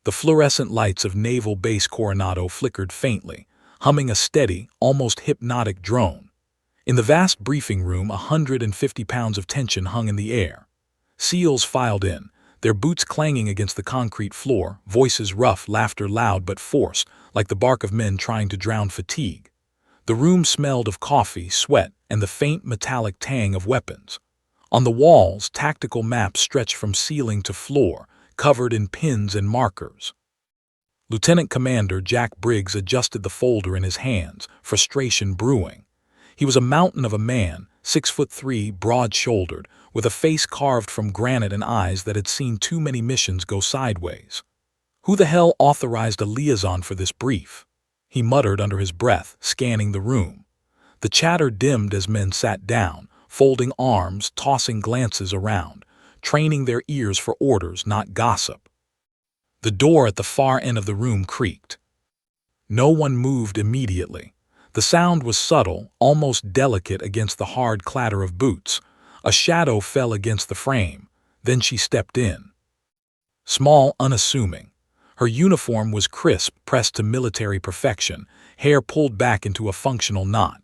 The fluorescent lights of Naval Base Coronado flickered faintly, humming a steady, almost hypnotic drone. In the vast briefing room, 150 pounds of tension hung in the air. SEALs filed in, their boots clanging against the concrete floor, voices rough, laughter loud but forced, like the bark of men trying to drown fatigue. The room smelled of coffee, sweat, and the faint metallic tang of weapons. On the walls, tactical maps stretched from ceiling to floor, covered in pins and markers. Lieutenant Commander Jack Briggs adjusted the folder in his hands, frustration brewing. He was a mountain of a man, 6'3", broad-shouldered, with a face carved from granite and eyes that had seen too many missions go sideways. Who the hell authorized a liaison for this brief? He muttered under his breath, scanning the room. The chatter dimmed as men sat down, folding arms, tossing glances around, training their ears for orders, not gossip. The door at the far end of the room creaked. No one moved immediately. The sound was subtle, almost delicate against the hard clatter of boots. A shadow fell against the frame. Then she stepped in. Small, unassuming. Her uniform was crisp, pressed to military perfection, hair pulled back into a functional knot.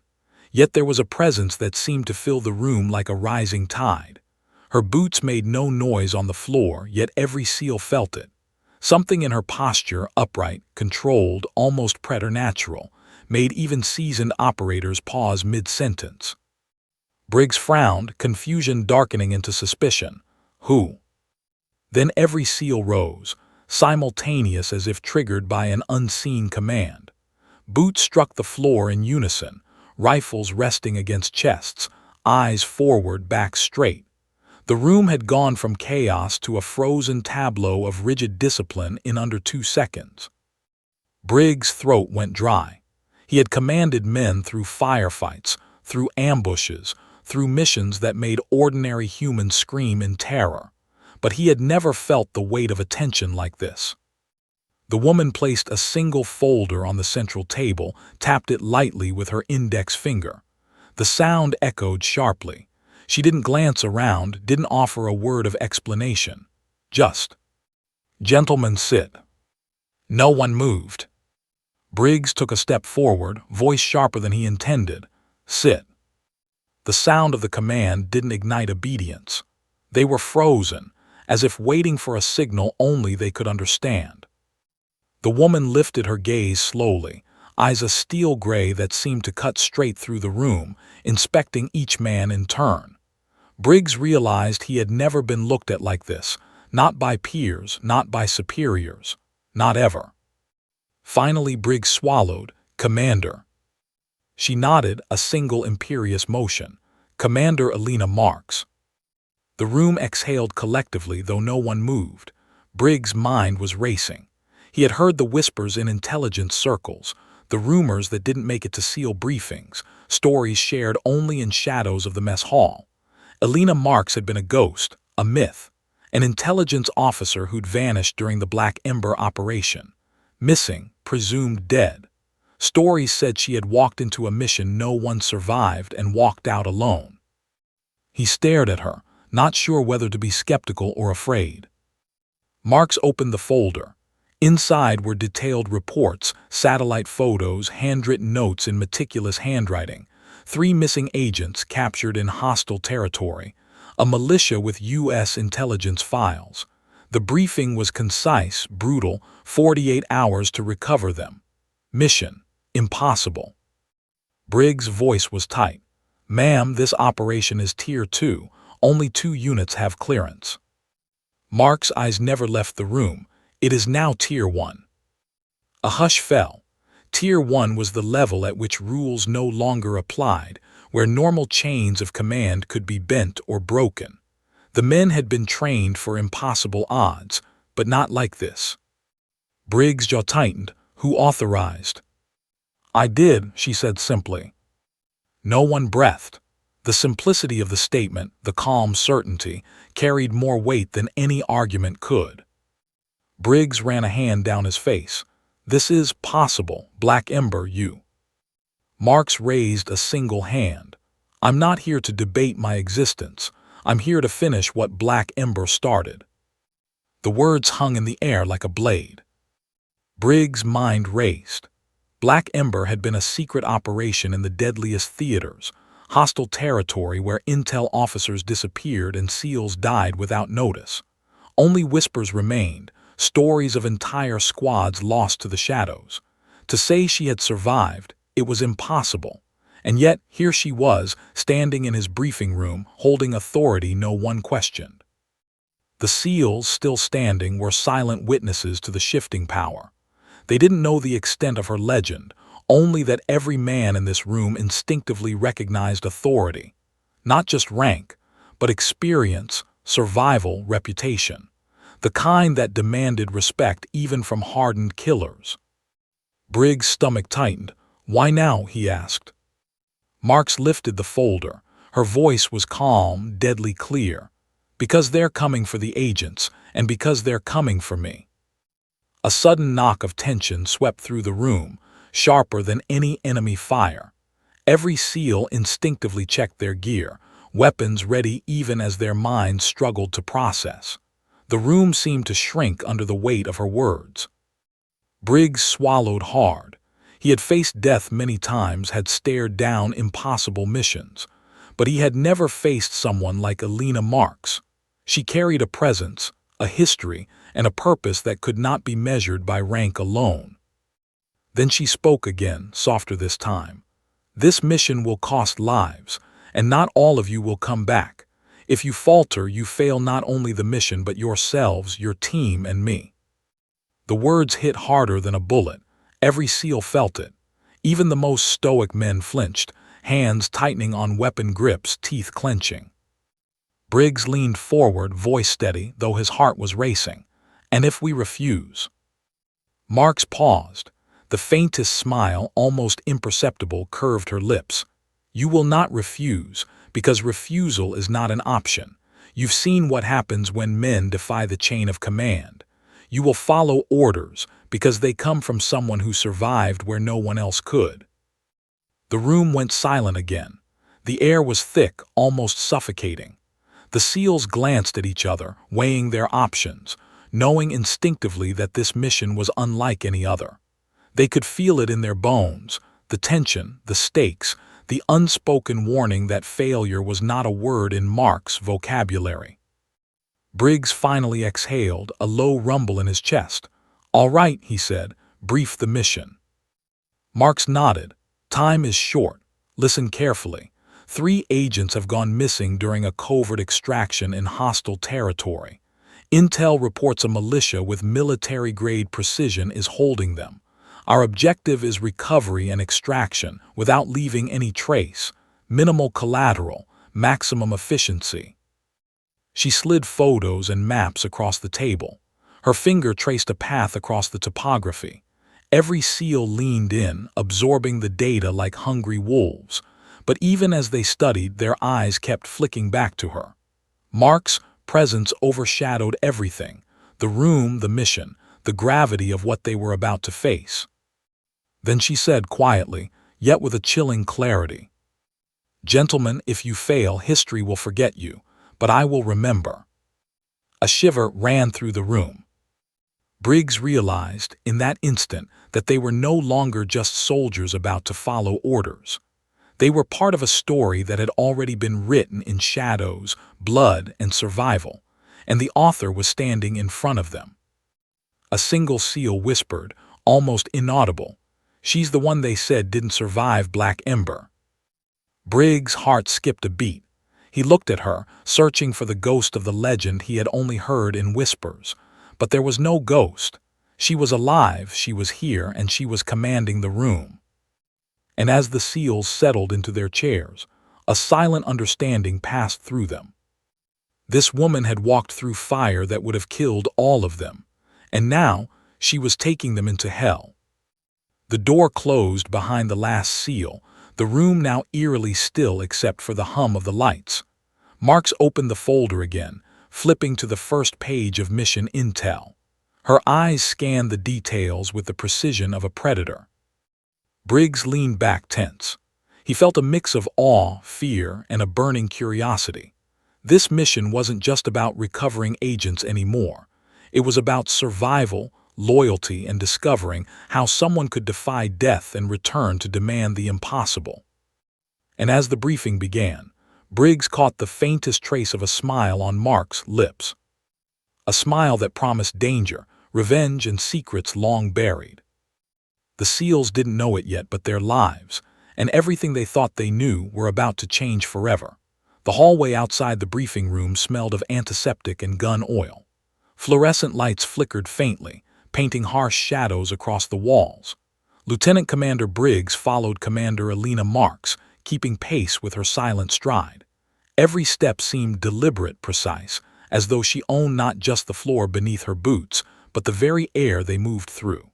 Yet there was a presence that seemed to fill the room like a rising tide. Her boots made no noise on the floor, yet every SEAL felt it. Something in her posture, upright, controlled, almost preternatural, made even seasoned operators pause mid-sentence. Briggs frowned, confusion darkening into suspicion. Who? Then every SEAL rose, simultaneous as if triggered by an unseen command. Boots struck the floor in unison, rifles resting against chests, eyes forward, backs straight. The room had gone from chaos to a frozen tableau of rigid discipline in under 2 seconds. Briggs' throat went dry. He had commanded men through firefights, through ambushes, through missions that made ordinary humans scream in terror. But he had never felt the weight of attention like this. The woman placed a single folder on the central table, tapped it lightly with her index finger. The sound echoed sharply. She didn't glance around, didn't offer a word of explanation. Just, "Gentlemen, sit." No one moved. Briggs took a step forward, voice sharper than he intended. "Sit." The sound of the command didn't ignite obedience. They were frozen, as if waiting for a signal only they could understand. The woman lifted her gaze slowly, eyes a steel gray that seemed to cut straight through the room, inspecting each man in turn. Briggs realized he had never been looked at like this, not by peers, not by superiors, not ever. Finally Briggs swallowed. "Commander." She nodded, a single imperious motion. "Commander Elena Marks." The room exhaled collectively, though no one moved. Briggs' mind was racing. He had heard the whispers in intelligence circles, the rumors that didn't make it to SEAL briefings, stories shared only in shadows of the mess hall. Elena Marks had been a ghost, a myth, an intelligence officer who'd vanished during the Black Ember operation. Missing, presumed dead. Stories said she had walked into a mission no one survived and walked out alone. He stared at her, not sure whether to be skeptical or afraid. Marks opened the folder. Inside were detailed reports, satellite photos, handwritten notes in meticulous handwriting, 3 missing agents captured in hostile territory, a militia with U.S. intelligence files. The briefing was concise, brutal, 48 hours to recover them. Mission: impossible. Briggs' voice was tight. "Ma'am, this operation is Tier 2. Only 2 units have clearance." Mark's eyes never left the room. "It is now Tier 1. A hush fell. Tier 1 was the level at which rules no longer applied, where normal chains of command could be bent or broken. The men had been trained for impossible odds, but not like this. Briggs' jaw tightened. "Who authorized?" "I did," she said simply. No one breathed. The simplicity of the statement, the calm certainty, carried more weight than any argument could. Briggs ran a hand down his face. "This is possible, Black Ember, you." Marks raised a single hand. "I'm not here to debate my existence. I'm here to finish what Black Ember started." The words hung in the air like a blade. Briggs' mind raced. Black Ember had been a secret operation in the deadliest theaters, hostile territory where intel officers disappeared and SEALs died without notice. Only whispers remained, stories of entire squads lost to the shadows. To say she had survived, it was impossible. And yet, here she was, standing in his briefing room, holding authority no one questioned. The SEALs, still standing, were silent witnesses to the shifting power. They didn't know the extent of her legend, only that every man in this room instinctively recognized authority. Not just rank, but experience, survival, reputation. The kind that demanded respect even from hardened killers. Briggs' stomach tightened. "Why now?" he asked. Marks lifted the folder. Her voice was calm, deadly clear. "Because they're coming for the agents, and because they're coming for me." A sudden knock of tension swept through the room, sharper than any enemy fire. Every SEAL instinctively checked their gear, weapons ready even as their minds struggled to process. The room seemed to shrink under the weight of her words. Briggs swallowed hard. He had faced death many times, had stared down impossible missions. But he had never faced someone like Elena Marks. She carried a presence, a history, and a purpose that could not be measured by rank alone. Then she spoke again, softer this time. "This mission will cost lives, and not all of you will come back. If you falter, you fail not only the mission but yourselves, your team, and me." The words hit harder than a bullet. Every SEAL felt it. Even the most stoic men flinched, hands tightening on weapon grips, teeth clenching. Briggs leaned forward, voice steady, though his heart was racing. "And if we refuse?" Marks paused. The faintest smile, almost imperceptible, curved her lips. "You will not refuse, because refusal is not an option. You've seen what happens when men defy the chain of command. You will follow orders, because they come from someone who survived where no one else could." The room went silent again. The air was thick, almost suffocating. The SEALs glanced at each other, weighing their options, knowing instinctively that this mission was unlike any other. They could feel it in their bones, the tension, the stakes, the unspoken warning that failure was not a word in Mark's vocabulary. Briggs finally exhaled, a low rumble in his chest. "All right," he said, "brief the mission." Marks nodded. "Time is short. Listen carefully. 3 agents have gone missing during a covert extraction in hostile territory. Intel reports a militia with military-grade precision is holding them. Our objective is recovery and extraction without leaving any trace. Minimal collateral, maximum efficiency." She slid photos and maps across the table. Her finger traced a path across the topography. Every SEAL leaned in, absorbing the data like hungry wolves. But even as they studied, their eyes kept flicking back to her. Mark's presence overshadowed everything: the room, the mission, the gravity of what they were about to face. Then she said quietly, yet with a chilling clarity, "Gentlemen, if you fail, history will forget you, but I will remember." A shiver ran through the room. Briggs realized, in that instant, that they were no longer just soldiers about to follow orders. They were part of a story that had already been written in shadows, blood, and survival, and the author was standing in front of them. A single SEAL whispered, almost inaudible, "She's the one they said didn't survive Black Ember." Briggs' heart skipped a beat. He looked at her, searching for the ghost of the legend he had only heard in whispers. But there was no ghost. She was alive, she was here, and she was commanding the room. And as the SEALs settled into their chairs, a silent understanding passed through them. This woman had walked through fire that would have killed all of them, and now she was taking them into hell. The door closed behind the last SEAL, the room now eerily still except for the hum of the lights. Marks opened the folder again, flipping to the first page of mission intel. Her eyes scanned the details with the precision of a predator. Briggs leaned back tense. He felt a mix of awe, fear, and a burning curiosity. This mission wasn't just about recovering agents anymore. It was about survival, loyalty, and discovering how someone could defy death and return to demand the impossible. And as the briefing began, Briggs caught the faintest trace of a smile on Mark's lips. A smile that promised danger, revenge, and secrets long buried. The SEALs didn't know it yet, but their lives, and everything they thought they knew, were about to change forever. The hallway outside the briefing room smelled of antiseptic and gun oil. Fluorescent lights flickered faintly, painting harsh shadows across the walls. Lieutenant Commander Briggs followed Commander Elena Marks, keeping pace with her silent stride. Every step seemed deliberate, precise, as though she owned not just the floor beneath her boots, but the very air they moved through.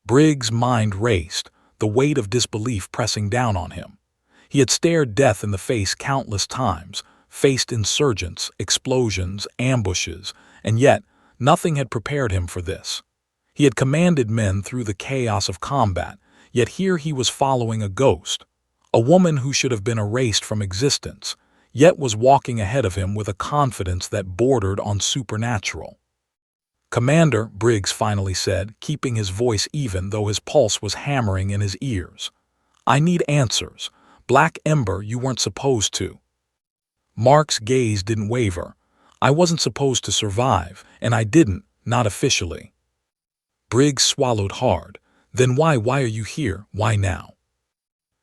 Briggs' mind raced, the weight of disbelief pressing down on him. He had stared death in the face countless times, faced insurgents, explosions, ambushes, and yet nothing had prepared him for this. He had commanded men through the chaos of combat, yet here he was following a ghost, a woman who should have been erased from existence, yet was walking ahead of him with a confidence that bordered on supernatural. "Commander," Briggs finally said, keeping his voice even though his pulse was hammering in his ears. "I need answers. Black Ember, you weren't supposed to." Mark's gaze didn't waver. "I wasn't supposed to survive, and I didn't, not officially." Briggs swallowed hard. "Then why are you here? Why now?"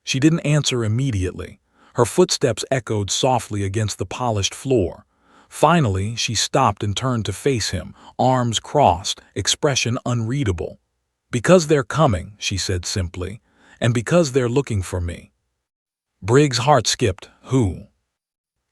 She didn't answer immediately. Her footsteps echoed softly against the polished floor. Finally, she stopped and turned to face him, arms crossed, expression unreadable. "Because they're coming," she said simply, "and because they're looking for me." Briggs' heart skipped. "Who?"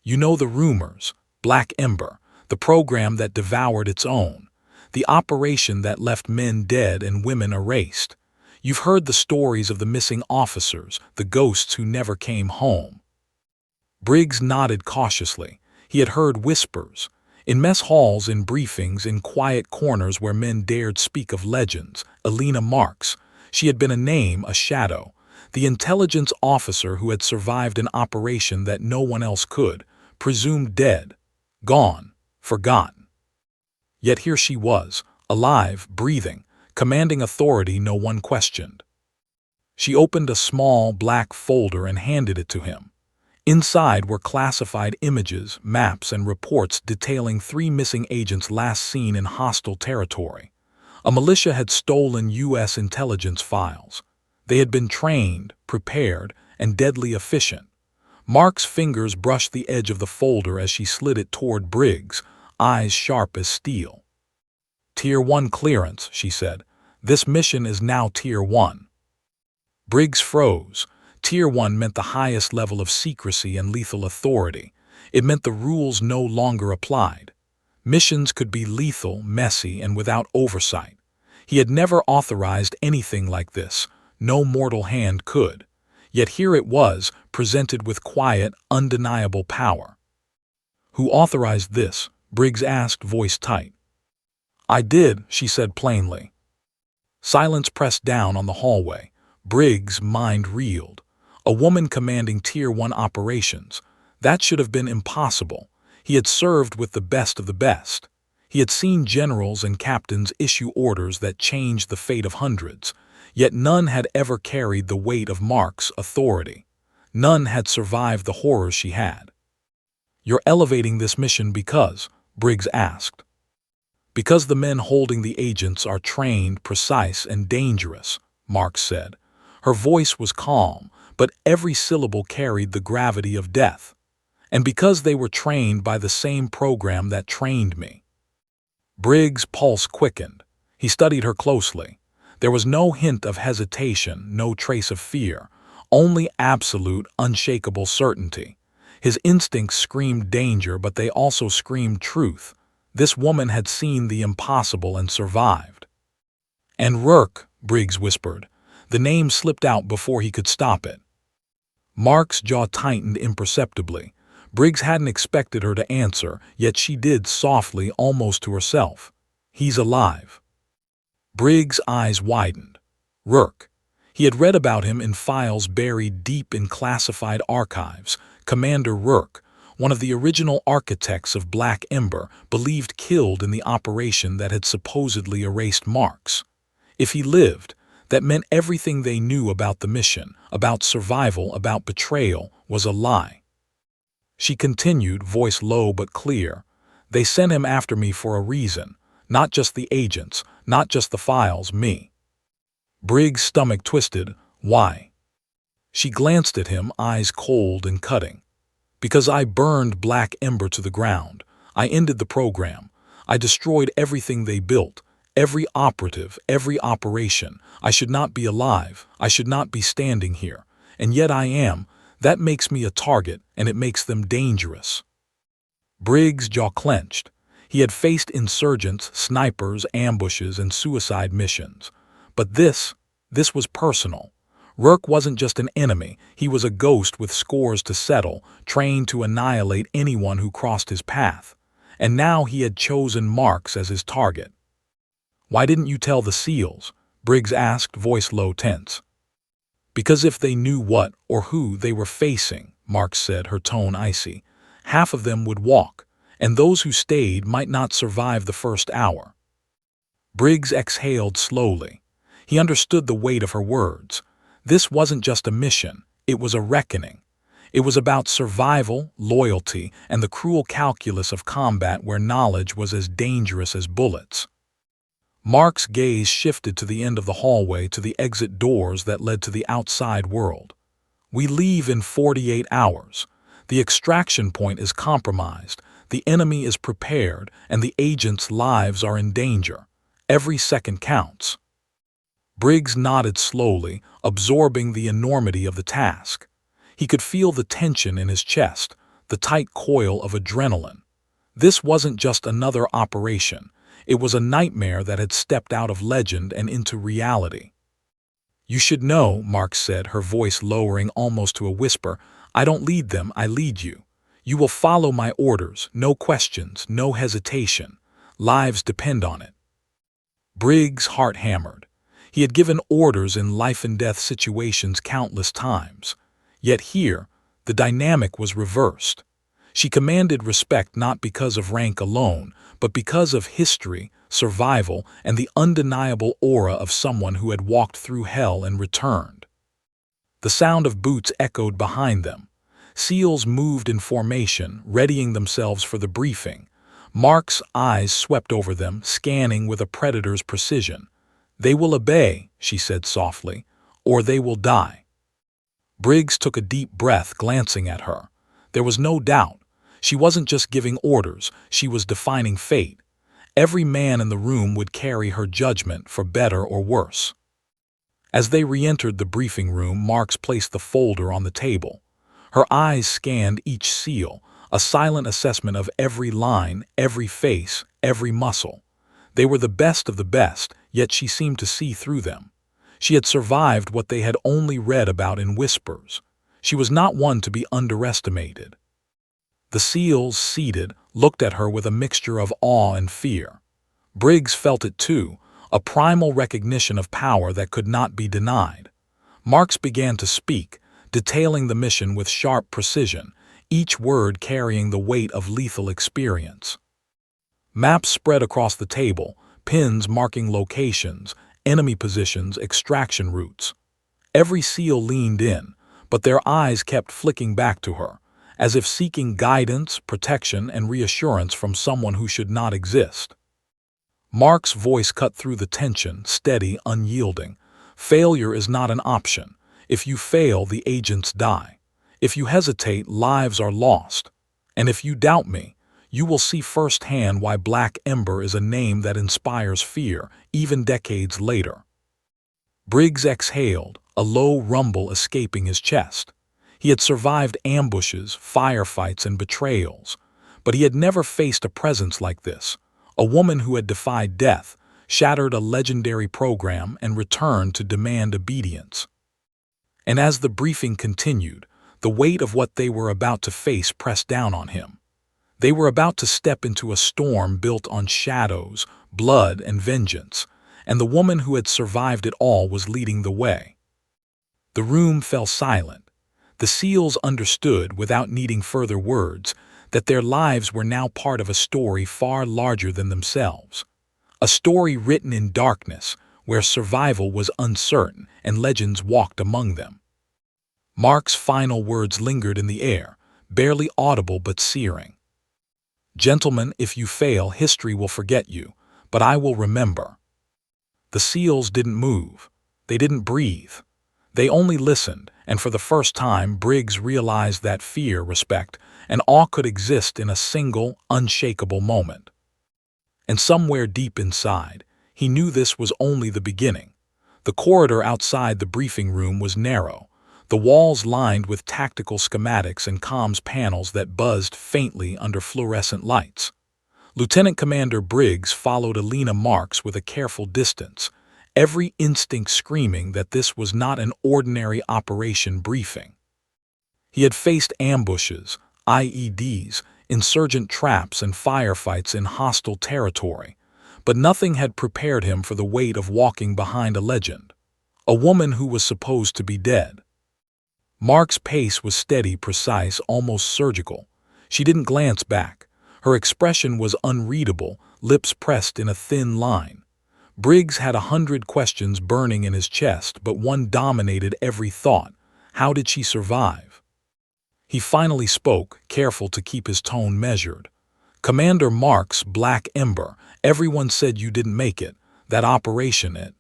"You know the rumors. Black Ember, the program that devoured its own, the operation that left men dead and women erased. You've heard the stories of the missing officers, the ghosts who never came home." Briggs nodded cautiously. He had heard whispers. In mess halls, in briefings, in quiet corners where men dared speak of legends. Elena Marks. She had been a name, a shadow. The intelligence officer who had survived an operation that no one else could, presumed dead, gone, forgotten. Yet here she was, alive, breathing, commanding authority no one questioned. She opened a small black folder and handed it to him. Inside were classified images, maps, and reports detailing 3 missing agents last seen in hostile territory. A militia had stolen U.S. intelligence files. They had been trained, prepared, and deadly efficient. Mark's fingers brushed the edge of the folder as she slid it toward Briggs, eyes sharp as steel. "Tier 1 clearance," she said. "This mission is now Tier 1. Briggs froze. Tier 1 meant the highest level of secrecy and lethal authority. It meant the rules no longer applied. Missions could be lethal, messy, and without oversight. He had never authorized anything like this. No mortal hand could. Yet here it was, presented with quiet, undeniable power. "Who authorized this?" Briggs asked, voice tight. "I did," she said plainly. Silence pressed down on the hallway. Briggs' mind reeled. A woman commanding Tier 1 operations. That should have been impossible. He had served with the best of the best. He had seen generals and captains issue orders that changed the fate of hundreds. Yet none had ever carried the weight of Mark's authority. None had survived the horrors she had. "You're elevating this mission because?" Briggs asked. "Because the men holding the agents are trained, precise, and dangerous," Mark said. Her voice was calm, but every syllable carried the gravity of death. "And because they were trained by the same program that trained me." Briggs' pulse quickened. He studied her closely. There was no hint of hesitation, no trace of fear, only absolute, unshakable certainty. His instincts screamed danger, but they also screamed truth. This woman had seen the impossible and survived. "And Rourke," Briggs whispered. The name slipped out before he could stop it. Mark's jaw tightened imperceptibly. Briggs hadn't expected her to answer, yet she did softly, almost to herself. "He's alive." Briggs' eyes widened. Rourke. He had read about him in files buried deep in classified archives. Commander Rourke, one of the original architects of Black Ember, believed killed in the operation that had supposedly erased Marks. If he lived, that meant everything they knew about the mission, about survival, about betrayal, was a lie. She continued, voice low but clear. They sent him after me for a reason, not just the agents, not just the files, me. Briggs' stomach twisted. Why? She glanced at him, eyes cold and cutting. Because I burned Black Ember to the ground. I ended the program. I destroyed everything they built, every operative, every operation. I should not be alive. I should not be standing here. And yet I am. That makes me a target, and it makes them dangerous. Briggs' jaw clenched. He had faced insurgents, snipers, ambushes, and suicide missions. But this was personal. Rourke wasn't just an enemy, he was a ghost with scores to settle, trained to annihilate anyone who crossed his path. And now he had chosen Marks as his target. Why didn't you tell the SEALs? Briggs asked, voice low, tense. Because if they knew what or who they were facing, Marks said, her tone icy, half of them would walk, and those who stayed might not survive the first hour. Briggs exhaled slowly. He understood the weight of her words. This wasn't just a mission, it was a reckoning. It was about survival, loyalty, and the cruel calculus of combat where knowledge was as dangerous as bullets. Mark's gaze shifted to the end of the hallway, to the exit doors that led to the outside world. We leave in 48 hours. The extraction point is compromised, the enemy is prepared, and the agents' lives are in danger. Every second counts. Briggs nodded slowly, absorbing the enormity of the task. He could feel the tension in his chest, the tight coil of adrenaline. This wasn't just another operation. It was a nightmare that had stepped out of legend and into reality. You should know, Mark said, her voice lowering almost to a whisper. I don't lead them, I lead you. You will follow my orders, no questions, no hesitation. Lives depend on it. Briggs' heart hammered. He had given orders in life-and-death situations countless times. Yet here, the dynamic was reversed. She commanded respect not because of rank alone, but because of history, survival, and the undeniable aura of someone who had walked through hell and returned. The sound of boots echoed behind them. SEALs moved in formation, readying themselves for the briefing. Mark's eyes swept over them, scanning with a predator's precision. They will obey, she said softly, or they will die. Briggs took a deep breath, glancing at her. There was no doubt. She wasn't just giving orders, she was defining fate. Every man in the room would carry her judgment, for better or worse. As they re-entered the briefing room, Marks placed the folder on the table. Her eyes scanned each SEAL, a silent assessment of every line, every face, every muscle. They were the best of the best, yet she seemed to see through them. She had survived what they had only read about in whispers. She was not one to be underestimated. The SEALs, seated, looked at her with a mixture of awe and fear. Briggs felt it too, a primal recognition of power that could not be denied. Marks began to speak, detailing the mission with sharp precision, each word carrying the weight of lethal experience. Maps spread across the table, pins marking locations, enemy positions, extraction routes. Every SEAL leaned in, but their eyes kept flicking back to her, as if seeking guidance, protection, and reassurance from someone who should not exist. Mark's voice cut through the tension, steady, unyielding. Failure is not an option. If you fail, the agents die. If you hesitate, lives are lost. And if you doubt me, you will see firsthand why Black Ember is a name that inspires fear, even decades later. Briggs exhaled, a low rumble escaping his chest. He had survived ambushes, firefights, and betrayals, but he had never faced a presence like this, a woman who had defied death, shattered a legendary program, and returned to demand obedience. And as the briefing continued, the weight of what they were about to face pressed down on him. They were about to step into a storm built on shadows, blood, and vengeance, and the woman who had survived it all was leading the way. The room fell silent. The SEALs understood, without needing further words, that their lives were now part of a story far larger than themselves. A story written in darkness, where survival was uncertain and legends walked among them. Mark's final words lingered in the air, barely audible but searing. "Gentlemen, if you fail, history will forget you, but I will remember." The SEALs didn't move. They didn't breathe. They only listened, and for the first time Briggs realized that fear, respect, and awe could exist in a single, unshakable moment. And somewhere deep inside, he knew this was only the beginning. The corridor outside the briefing room was narrow, the walls lined with tactical schematics and comms panels that buzzed faintly under fluorescent lights. Lieutenant Commander Briggs followed Alina Marks with a careful distance, every instinct screaming that this was not an ordinary operation briefing. He had faced ambushes, IEDs, insurgent traps, and firefights in hostile territory, but nothing had prepared him for the weight of walking behind a legend, a woman who was supposed to be dead. Mark's pace was steady, precise, almost surgical. She didn't glance back. Her expression was unreadable, lips pressed in a thin line. Briggs had 100 questions burning in his chest, but one dominated every thought. How did she survive? He finally spoke, careful to keep his tone measured. "Commander Marks, Black Ember, everyone said you didn't make it. That operation, it."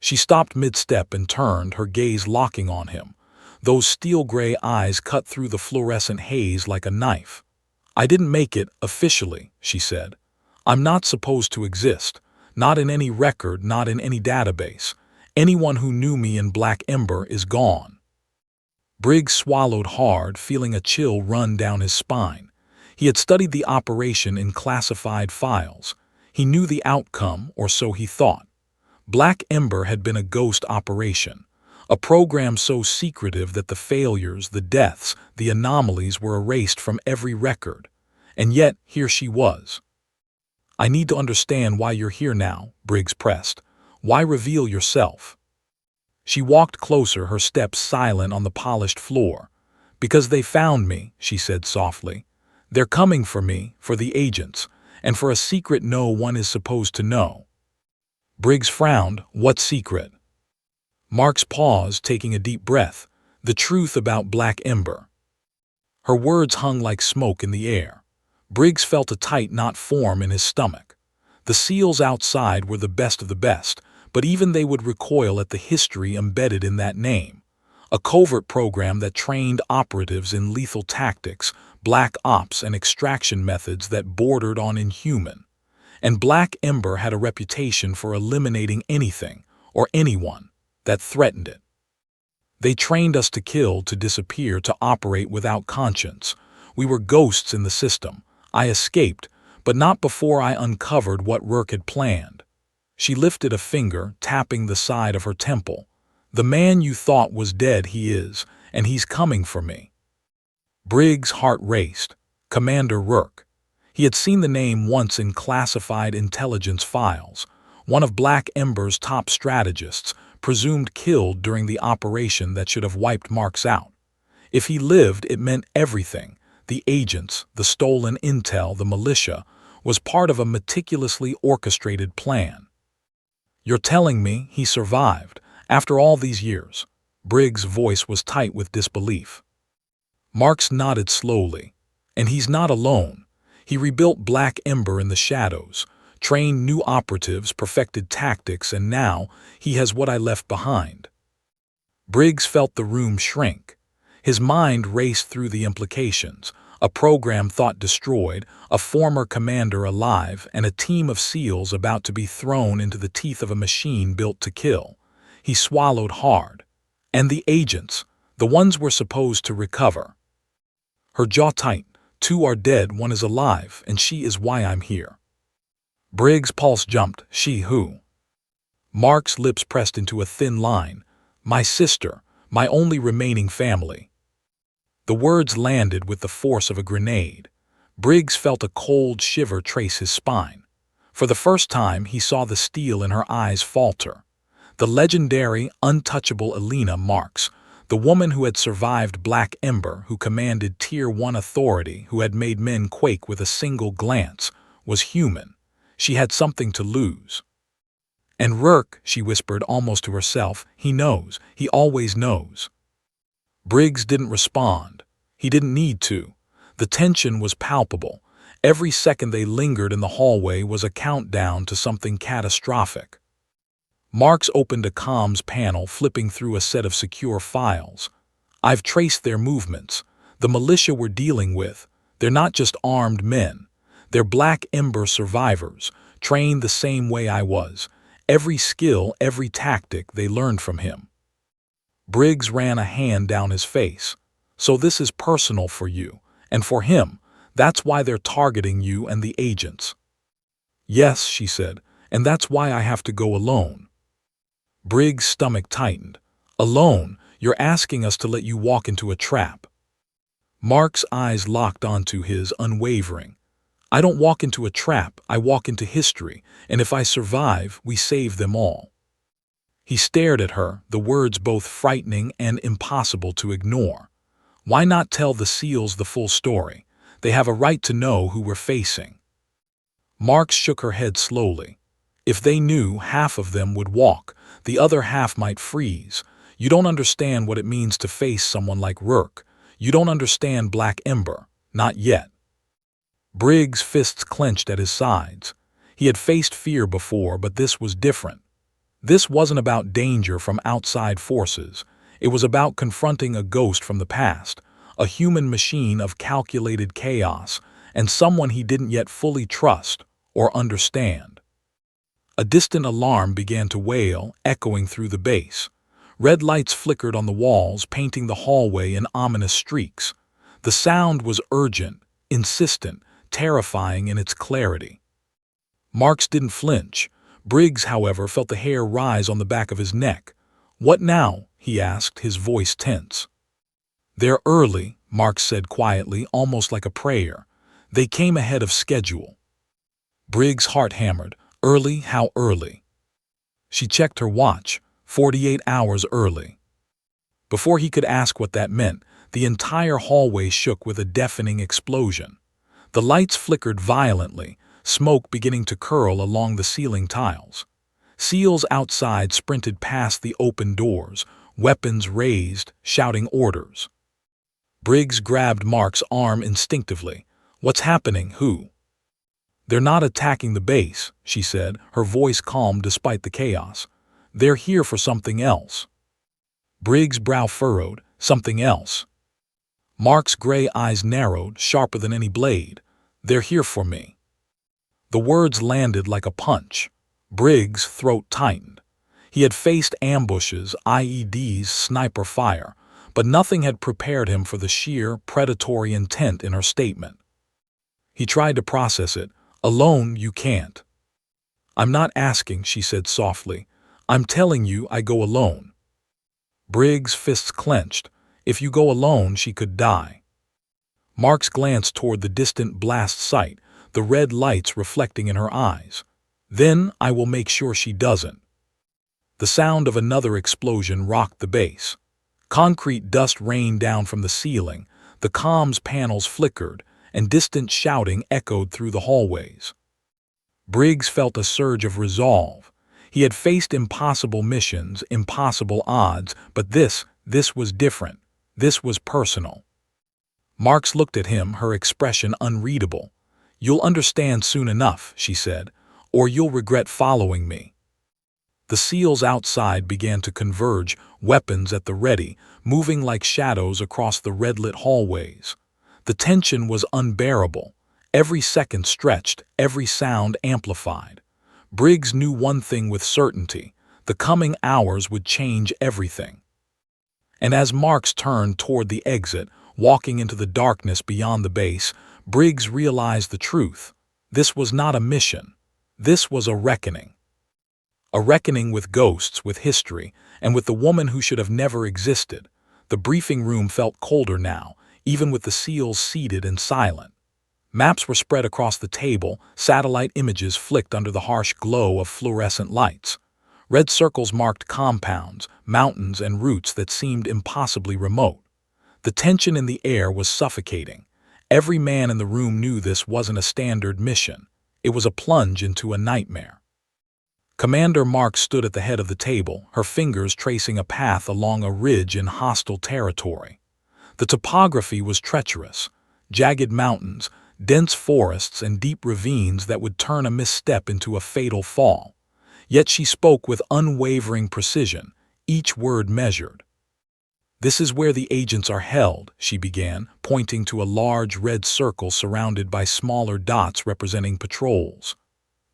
She stopped mid-step and turned, her gaze locking on him. Those steel-gray eyes cut through the fluorescent haze like a knife. "I didn't make it, officially," she said. "I'm not supposed to exist. Not in any record, not in any database. Anyone who knew me in Black Ember is gone." Briggs swallowed hard, feeling a chill run down his spine. He had studied the operation in classified files. He knew the outcome, or so he thought. Black Ember had been a ghost operation, a program so secretive that the failures, the deaths, the anomalies were erased from every record. And yet, here she was. "I need to understand why you're here now," Briggs pressed. "Why reveal yourself?" She walked closer, her steps silent on the polished floor. "Because they found me," she said softly. "They're coming for me, for the agents, and for a secret no one is supposed to know." Briggs frowned. "What secret?" Marks paused, taking a deep breath. "The truth about Black Ember." Her words hung like smoke in the air. Briggs felt a tight knot form in his stomach. The SEALs outside were the best of the best, but even they would recoil at the history embedded in that name. A covert program that trained operatives in lethal tactics, black ops, and extraction methods that bordered on inhuman. And Black Ember had a reputation for eliminating anything, or anyone, that threatened it. "They trained us to kill, to disappear, to operate without conscience. We were ghosts in the system. I escaped, but not before I uncovered what Rourke had planned." She lifted a finger, tapping the side of her temple. "The man you thought was dead, he is, and he's coming for me." Briggs' heart raced. Commander Rourke. He had seen the name once in classified intelligence files. One of Black Ember's top strategists, presumed killed during the operation that should have wiped Marks out. If he lived, it meant everything. The agents, the stolen intel, the militia, was part of a meticulously orchestrated plan. "You're telling me he survived, after all these years?" Briggs' voice was tight with disbelief. Marks nodded slowly. "And he's not alone. He rebuilt Black Ember in the shadows, trained new operatives, perfected tactics, and now he has what I left behind." Briggs felt the room shrink. His mind raced through the implications. A program thought destroyed, a former commander alive, and a team of SEALs about to be thrown into the teeth of a machine built to kill. He swallowed hard. And the agents, the ones we're supposed to recover. Her jaw tight. "Two are dead, one is alive, and she is why I'm here." Briggs' pulse jumped. "She who?" Mark's lips pressed into a thin line. "My sister, my only remaining family." The words landed with the force of a grenade. Briggs felt a cold shiver trace his spine. For the first time, he saw the steel in her eyes falter. The legendary, untouchable Alina Marks, The woman who had survived Black Ember, who commanded Tier 1 authority, who had made men quake with a single glance, was human. She had something to lose. And Rourke, she whispered almost to herself, he knows, he always knows. Briggs didn't respond. He didn't need to. The tension was palpable. Every second they lingered in the hallway was a countdown to something catastrophic. Marks opened a comms panel, flipping through a set of secure files. I've traced their movements. The militia we're dealing with, they're not just armed men. They're Black Ember survivors, trained the same way I was. Every skill, every tactic they learned from him. Briggs ran a hand down his face. So this is personal for you, and for him. That's why they're targeting you and the agents. Yes, she said, and that's why I have to go alone. Briggs' stomach tightened. Alone, you're asking us to let you walk into a trap. Mark's eyes locked onto his, unwavering. I don't walk into a trap, I walk into history, and if I survive, we save them all. He stared at her, the words both frightening and impossible to ignore. Why not tell the SEALs the full story? They have a right to know who we're facing. Marks shook her head slowly. If they knew, half of them would walk, the other half might freeze. You don't understand what it means to face someone like Rourke. You don't understand Black Ember. Not yet. Briggs' fists clenched at his sides. He had faced fear before, but this was different. This wasn't about danger from outside forces. It was about confronting a ghost from the past, a human machine of calculated chaos, and someone he didn't yet fully trust or understand. A distant alarm began to wail, echoing through the base. Red lights flickered on the walls, painting the hallway in ominous streaks. The sound was urgent, insistent, terrifying in its clarity. Marks didn't flinch. Briggs, however, felt the hair rise on the back of his neck. What now? He asked, his voice tense. They're early, Marks said quietly, almost like a prayer. They came ahead of schedule. Briggs' heart hammered. Early? How early? She checked her watch. 48 hours early. Before he could ask what that meant, the entire hallway shook with a deafening explosion. The lights flickered violently, smoke beginning to curl along the ceiling tiles. SEALs outside sprinted past the open doors, weapons raised, shouting orders. Briggs grabbed Mark's arm instinctively. What's happening? Who? They're not attacking the base, she said, her voice calm despite the chaos. They're here for something else. Briggs' brow furrowed. Something else. Mark's gray eyes narrowed, sharper than any blade. They're here for me. The words landed like a punch. Briggs' throat tightened. He had faced ambushes, IEDs, sniper fire, but nothing had prepared him for the sheer, predatory intent in her statement. He tried to process it. Alone, you can't. I'm not asking, she said softly. I'm telling you I go alone. Briggs' fists clenched. If you go alone, she could die. Marks glanced toward the distant blast site, the red lights reflecting in her eyes. Then I will make sure she doesn't. The sound of another explosion rocked the base. Concrete dust rained down from the ceiling, the comms panels flickered, and distant shouting echoed through the hallways. Briggs felt a surge of resolve. He had faced impossible missions, impossible odds, but this was different. This was personal. Marks looked at him, her expression unreadable. You'll understand soon enough, she said, or you'll regret following me. The SEALs outside began to converge, weapons at the ready, moving like shadows across the red-lit hallways. The tension was unbearable. Every second stretched, every sound amplified. Briggs knew one thing with certainty. The coming hours would change everything. And as Marks turned toward the exit, walking into the darkness beyond the base, Briggs realized the truth. This was not a mission. This was a reckoning. A reckoning with ghosts, with history, and with the woman who should have never existed. The briefing room felt colder now, even with the SEALs seated and silent. Maps were spread across the table, satellite images flicked under the harsh glow of fluorescent lights. Red circles marked compounds, mountains, and routes that seemed impossibly remote. The tension in the air was suffocating. Every man in the room knew this wasn't a standard mission. It was a plunge into a nightmare. Commander Marks stood at the head of the table, her fingers tracing a path along a ridge in hostile territory. The topography was treacherous. Jagged mountains, dense forests, and deep ravines that would turn a misstep into a fatal fall. Yet she spoke with unwavering precision, each word measured. "This is where the agents are held," she began, pointing to a large red circle surrounded by smaller dots representing patrols.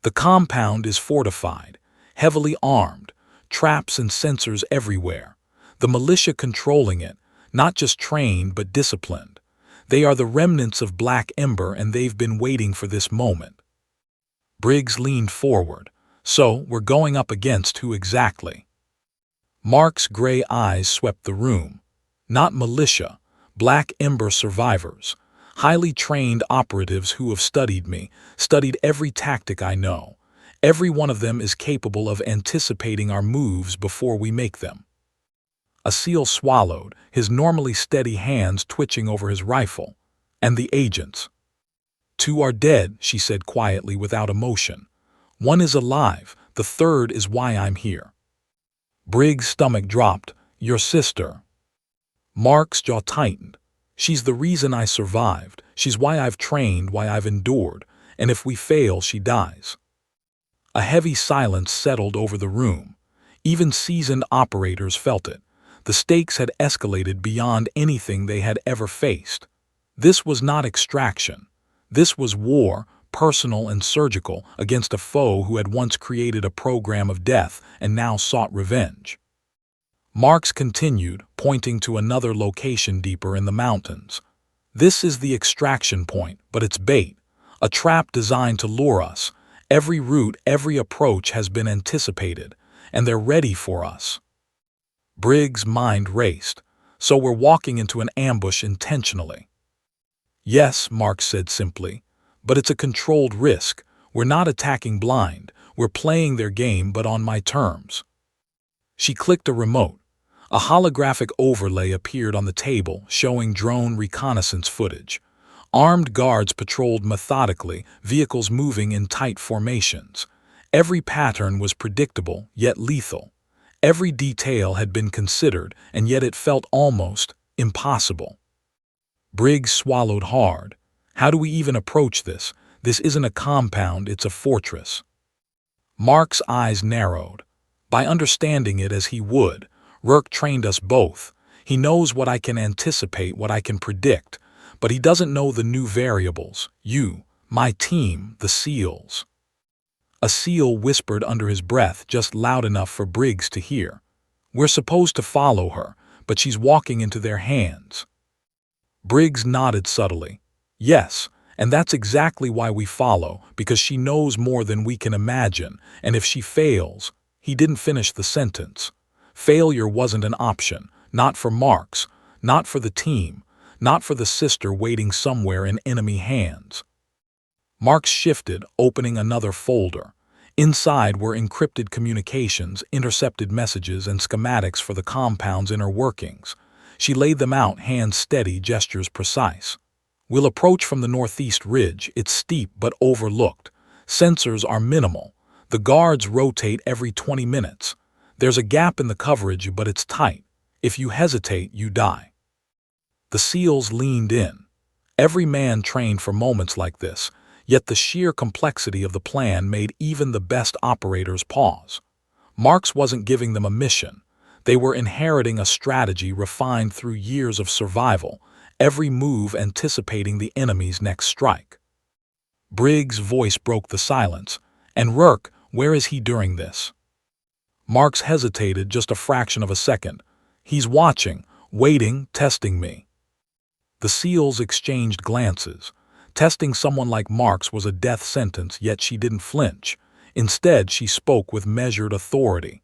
"The compound is fortified, heavily armed, traps and sensors everywhere. The militia controlling it, not just trained but disciplined. They are the remnants of Black Ember, and they've been waiting for this moment." Briggs leaned forward. "So, we're going up against who exactly?" Mark's gray eyes swept the room. "Not militia, Black Ember survivors. Highly trained operatives who have studied me, studied every tactic I know. Every one of them is capable of anticipating our moves before we make them." A SEAL swallowed, his normally steady hands twitching over his rifle. "And the agents?" "Two are dead," she said quietly without emotion. "One is alive, the third is why I'm here." Briggs' stomach dropped. "Your sister?" Mark's jaw tightened. "She's the reason I survived. She's why I've trained, why I've endured. And if we fail, she dies." A heavy silence settled over the room. Even seasoned operators felt it. The stakes had escalated beyond anything they had ever faced. This was not extraction. This was war, personal and surgical, against a foe who had once created a program of death and now sought revenge. Marks continued, pointing to another location deeper in the mountains. "This is the extraction point, but it's bait. A trap designed to lure us. Every route, every approach has been anticipated, and they're ready for us." Briggs' mind raced. "So we're walking into an ambush intentionally." "Yes," Mark said simply, "but it's a controlled risk. We're not attacking blind. We're playing their game, but on my terms." She clicked a remote. A holographic overlay appeared on the table, showing drone reconnaissance footage. Armed guards patrolled methodically, vehicles moving in tight formations. Every pattern was predictable, yet lethal. Every detail had been considered, and yet it felt almost impossible. Briggs swallowed hard. "How do we even approach this? This isn't a compound, it's a fortress." Mark's eyes narrowed. "By understanding it as he would. Rourke trained us both. He knows what I can anticipate, what I can predict, but he doesn't know the new variables. You, my team, the SEALs." A SEAL whispered under his breath, just loud enough for Briggs to hear. "We're supposed to follow her, but she's walking into their hands." Briggs nodded subtly. "Yes, and that's exactly why we follow, because she knows more than we can imagine, and if she fails—" He didn't finish the sentence. Failure wasn't an option, not for Marks, not for the team, not for the sister waiting somewhere in enemy hands. Marks shifted, opening another folder. Inside were encrypted communications, intercepted messages, and schematics for the compound's inner workings. She laid them out, hands steady, gestures precise. "We'll approach from the northeast ridge. It's steep but overlooked. Sensors are minimal. The guards rotate every 20 minutes. There's a gap in the coverage, but it's tight. If you hesitate, you die." The SEALs leaned in. Every man trained for moments like this, yet the sheer complexity of the plan made even the best operators pause. Marks wasn't giving them a mission. They were inheriting a strategy refined through years of survival, every move anticipating the enemy's next strike. Briggs' voice broke the silence. "And Rourke, where is he during this?" Marks hesitated just a fraction of a second. "He's watching, waiting, testing me." The SEALs exchanged glances. Testing someone like Marks was a death sentence, yet she didn't flinch. Instead, she spoke with measured authority.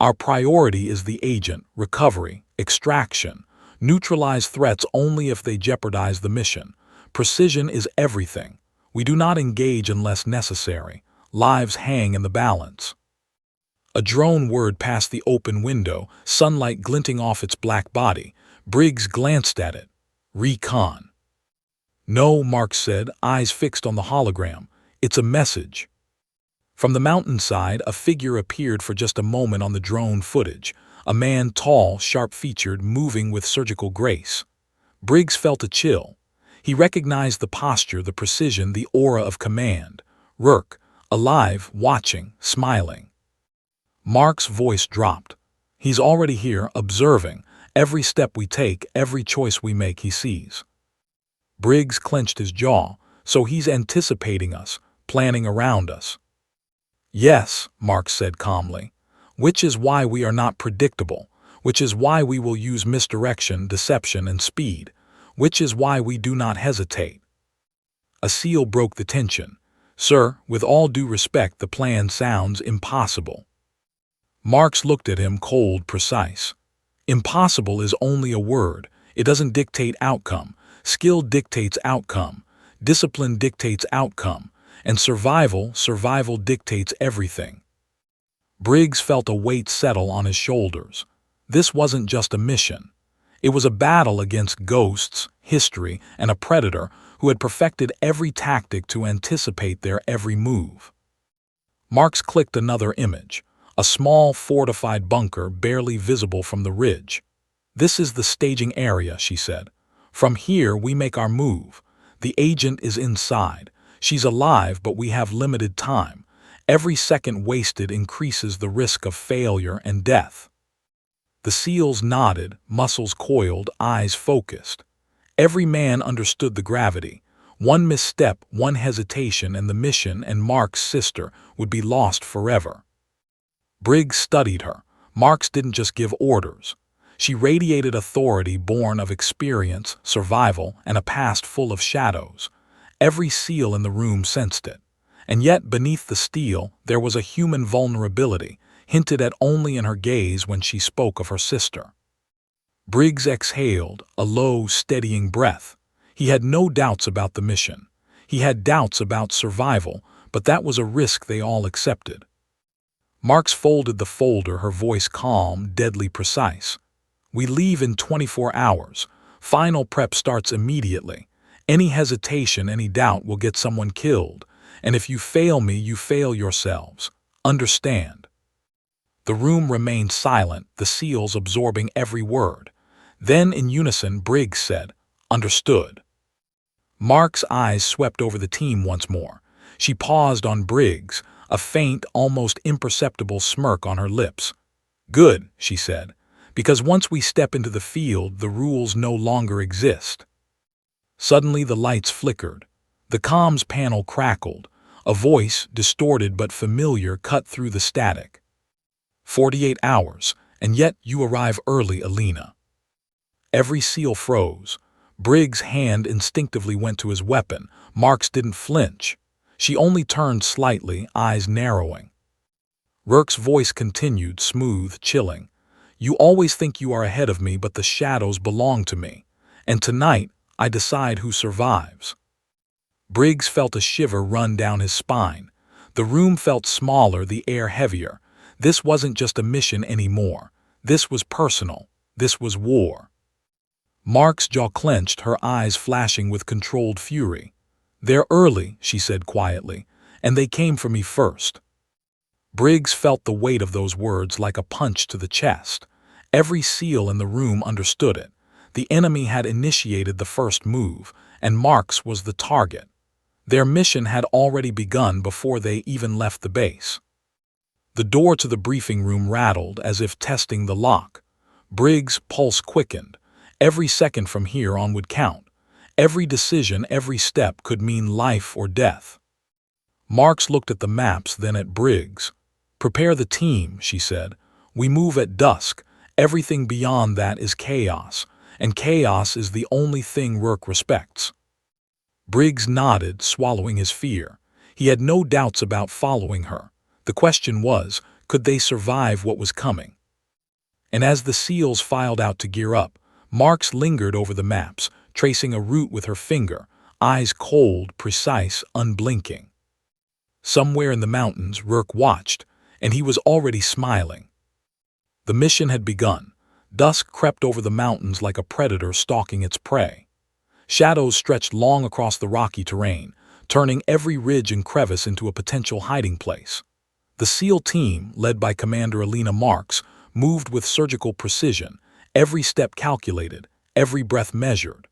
"Our priority is the agent, recovery, extraction. Neutralize threats only if they jeopardize the mission. Precision is everything. We do not engage unless necessary. Lives hang in the balance." A drone whirred past the open window, sunlight glinting off its black body. Briggs glanced at it. Recon. No, Mark said, eyes fixed on the hologram. It's a message. From the mountainside, a figure appeared for just a moment on the drone footage. A man, tall, sharp-featured, moving with surgical grace. Briggs felt a chill. He recognized the posture, the precision, the aura of command. Rourke, alive, watching, smiling. Mark's voice dropped. He's already here, observing. Every step we take, every choice we make, he sees. Briggs clenched his jaw. So he's anticipating us, planning around us. Yes, Mark said calmly. Which is why we are not predictable. Which is why we will use misdirection, deception, and speed. Which is why we do not hesitate. A SEAL broke the tension. Sir, with all due respect, the plan sounds impossible. Marks looked at him, cold, precise. Impossible is only a word. It doesn't dictate outcome. Skill dictates outcome. Discipline dictates outcome. And survival dictates everything. Briggs felt a weight settle on his shoulders. This wasn't just a mission. It was a battle against ghosts, history, and a predator who had perfected every tactic to anticipate their every move. Marks clicked another image. A small, fortified bunker barely visible from the ridge. This is the staging area, she said. From here we make our move. The agent is inside. She's alive, but we have limited time. Every second wasted increases the risk of failure and death. The SEALs nodded, muscles coiled, eyes focused. Every man understood the gravity. One misstep, one hesitation, and the mission and Mark's sister would be lost forever. Briggs studied her. Marks didn't just give orders. She radiated authority born of experience, survival, and a past full of shadows. Every SEAL in the room sensed it. And yet, beneath the steel, there was a human vulnerability, hinted at only in her gaze when she spoke of her sister. Briggs exhaled, a low, steadying breath. He had no doubts about the mission. He had doubts about survival, but that was a risk they all accepted. Marks folded the folder, her voice calm, deadly precise. We leave in 24 hours. Final prep starts immediately. Any hesitation, any doubt will get someone killed. And if you fail me, you fail yourselves. Understand. The room remained silent, the SEALs absorbing every word. Then, in unison, Briggs said, Understood. Mark's eyes swept over the team once more. She paused on Briggs, a faint, almost imperceptible smirk on her lips. Good, she said, because once we step into the field, the rules no longer exist. Suddenly the lights flickered. The comms panel crackled. A voice, distorted but familiar, cut through the static. 48 hours, and yet you arrive early, Alina. Every SEAL froze. Briggs' hand instinctively went to his weapon. Marks didn't flinch. She only turned slightly, eyes narrowing. Rourke's voice continued, smooth, chilling. You always think you are ahead of me, but the shadows belong to me. And tonight, I decide who survives. Briggs felt a shiver run down his spine. The room felt smaller, the air heavier. This wasn't just a mission anymore. This was personal. This was war. Mark's jaw clenched, her eyes flashing with controlled fury. They're early, she said quietly, and they came for me first. Briggs felt the weight of those words like a punch to the chest. Every SEAL in the room understood it. The enemy had initiated the first move, and Marks was the target. Their mission had already begun before they even left the base. The door to the briefing room rattled as if testing the lock. Briggs' pulse quickened. Every second from here on would count. Every decision, every step could mean life or death. Marks looked at the maps, then at Briggs. Prepare the team, she said. We move at dusk. Everything beyond that is chaos, and chaos is the only thing Rourke respects. Briggs nodded, swallowing his fear. He had no doubts about following her. The question was, could they survive what was coming? And as the SEALs filed out to gear up, Marks lingered over the maps, tracing a route with her finger, eyes cold, precise, unblinking. Somewhere in the mountains, Rourke watched. and he was already smiling. The mission had begun. Dusk crept over the mountains like a predator stalking its prey. Shadows stretched long across the rocky terrain, turning every ridge and crevice into a potential hiding place. The SEAL team, led by Commander Alina Marks, moved with surgical precision, every step calculated, every breath measured.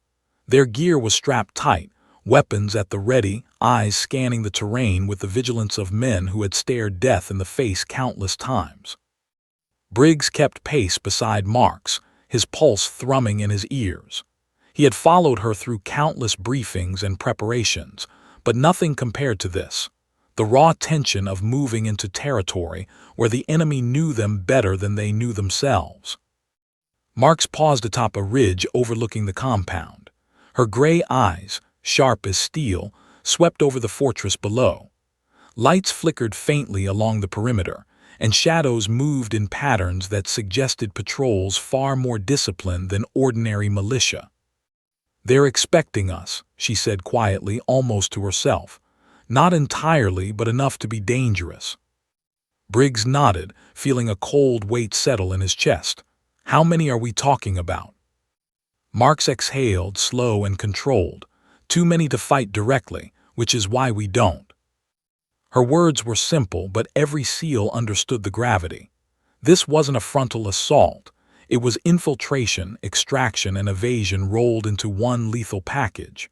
Their gear was strapped tight, weapons at the ready, eyes scanning the terrain with the vigilance of men who had stared death in the face countless times. Briggs kept pace beside Marks, his pulse thrumming in his ears. He had followed her through countless briefings and preparations, but nothing compared to this. The raw tension of moving into territory where the enemy knew them better than they knew themselves. Marks paused atop a ridge overlooking the compound. Her gray eyes, sharp as steel, swept over the fortress below. Lights flickered faintly along the perimeter, and shadows moved in patterns that suggested patrols far more disciplined than ordinary militia. "They're expecting us," she said quietly, almost to herself. "Not entirely, but enough to be dangerous." Briggs nodded, feeling a cold weight settle in his chest. "How many are we talking about?" Marks exhaled, slow and controlled. "Too many to fight directly, which is why we don't." Her words were simple, but every SEAL understood the gravity. This wasn't a frontal assault. It was infiltration, extraction, and evasion rolled into one lethal package.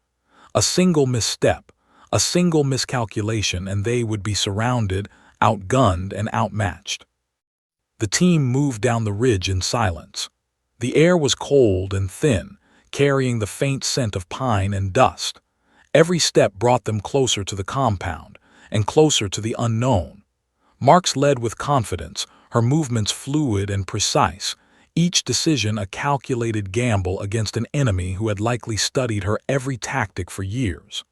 A single misstep, a single miscalculation, and they would be surrounded, outgunned, and outmatched. The team moved down the ridge in silence. The air was cold and thin, carrying the faint scent of pine and dust. Every step brought them closer to the compound, and closer to the unknown. Marks led with confidence, her movements fluid and precise, each decision a calculated gamble against an enemy who had likely studied her every tactic for years.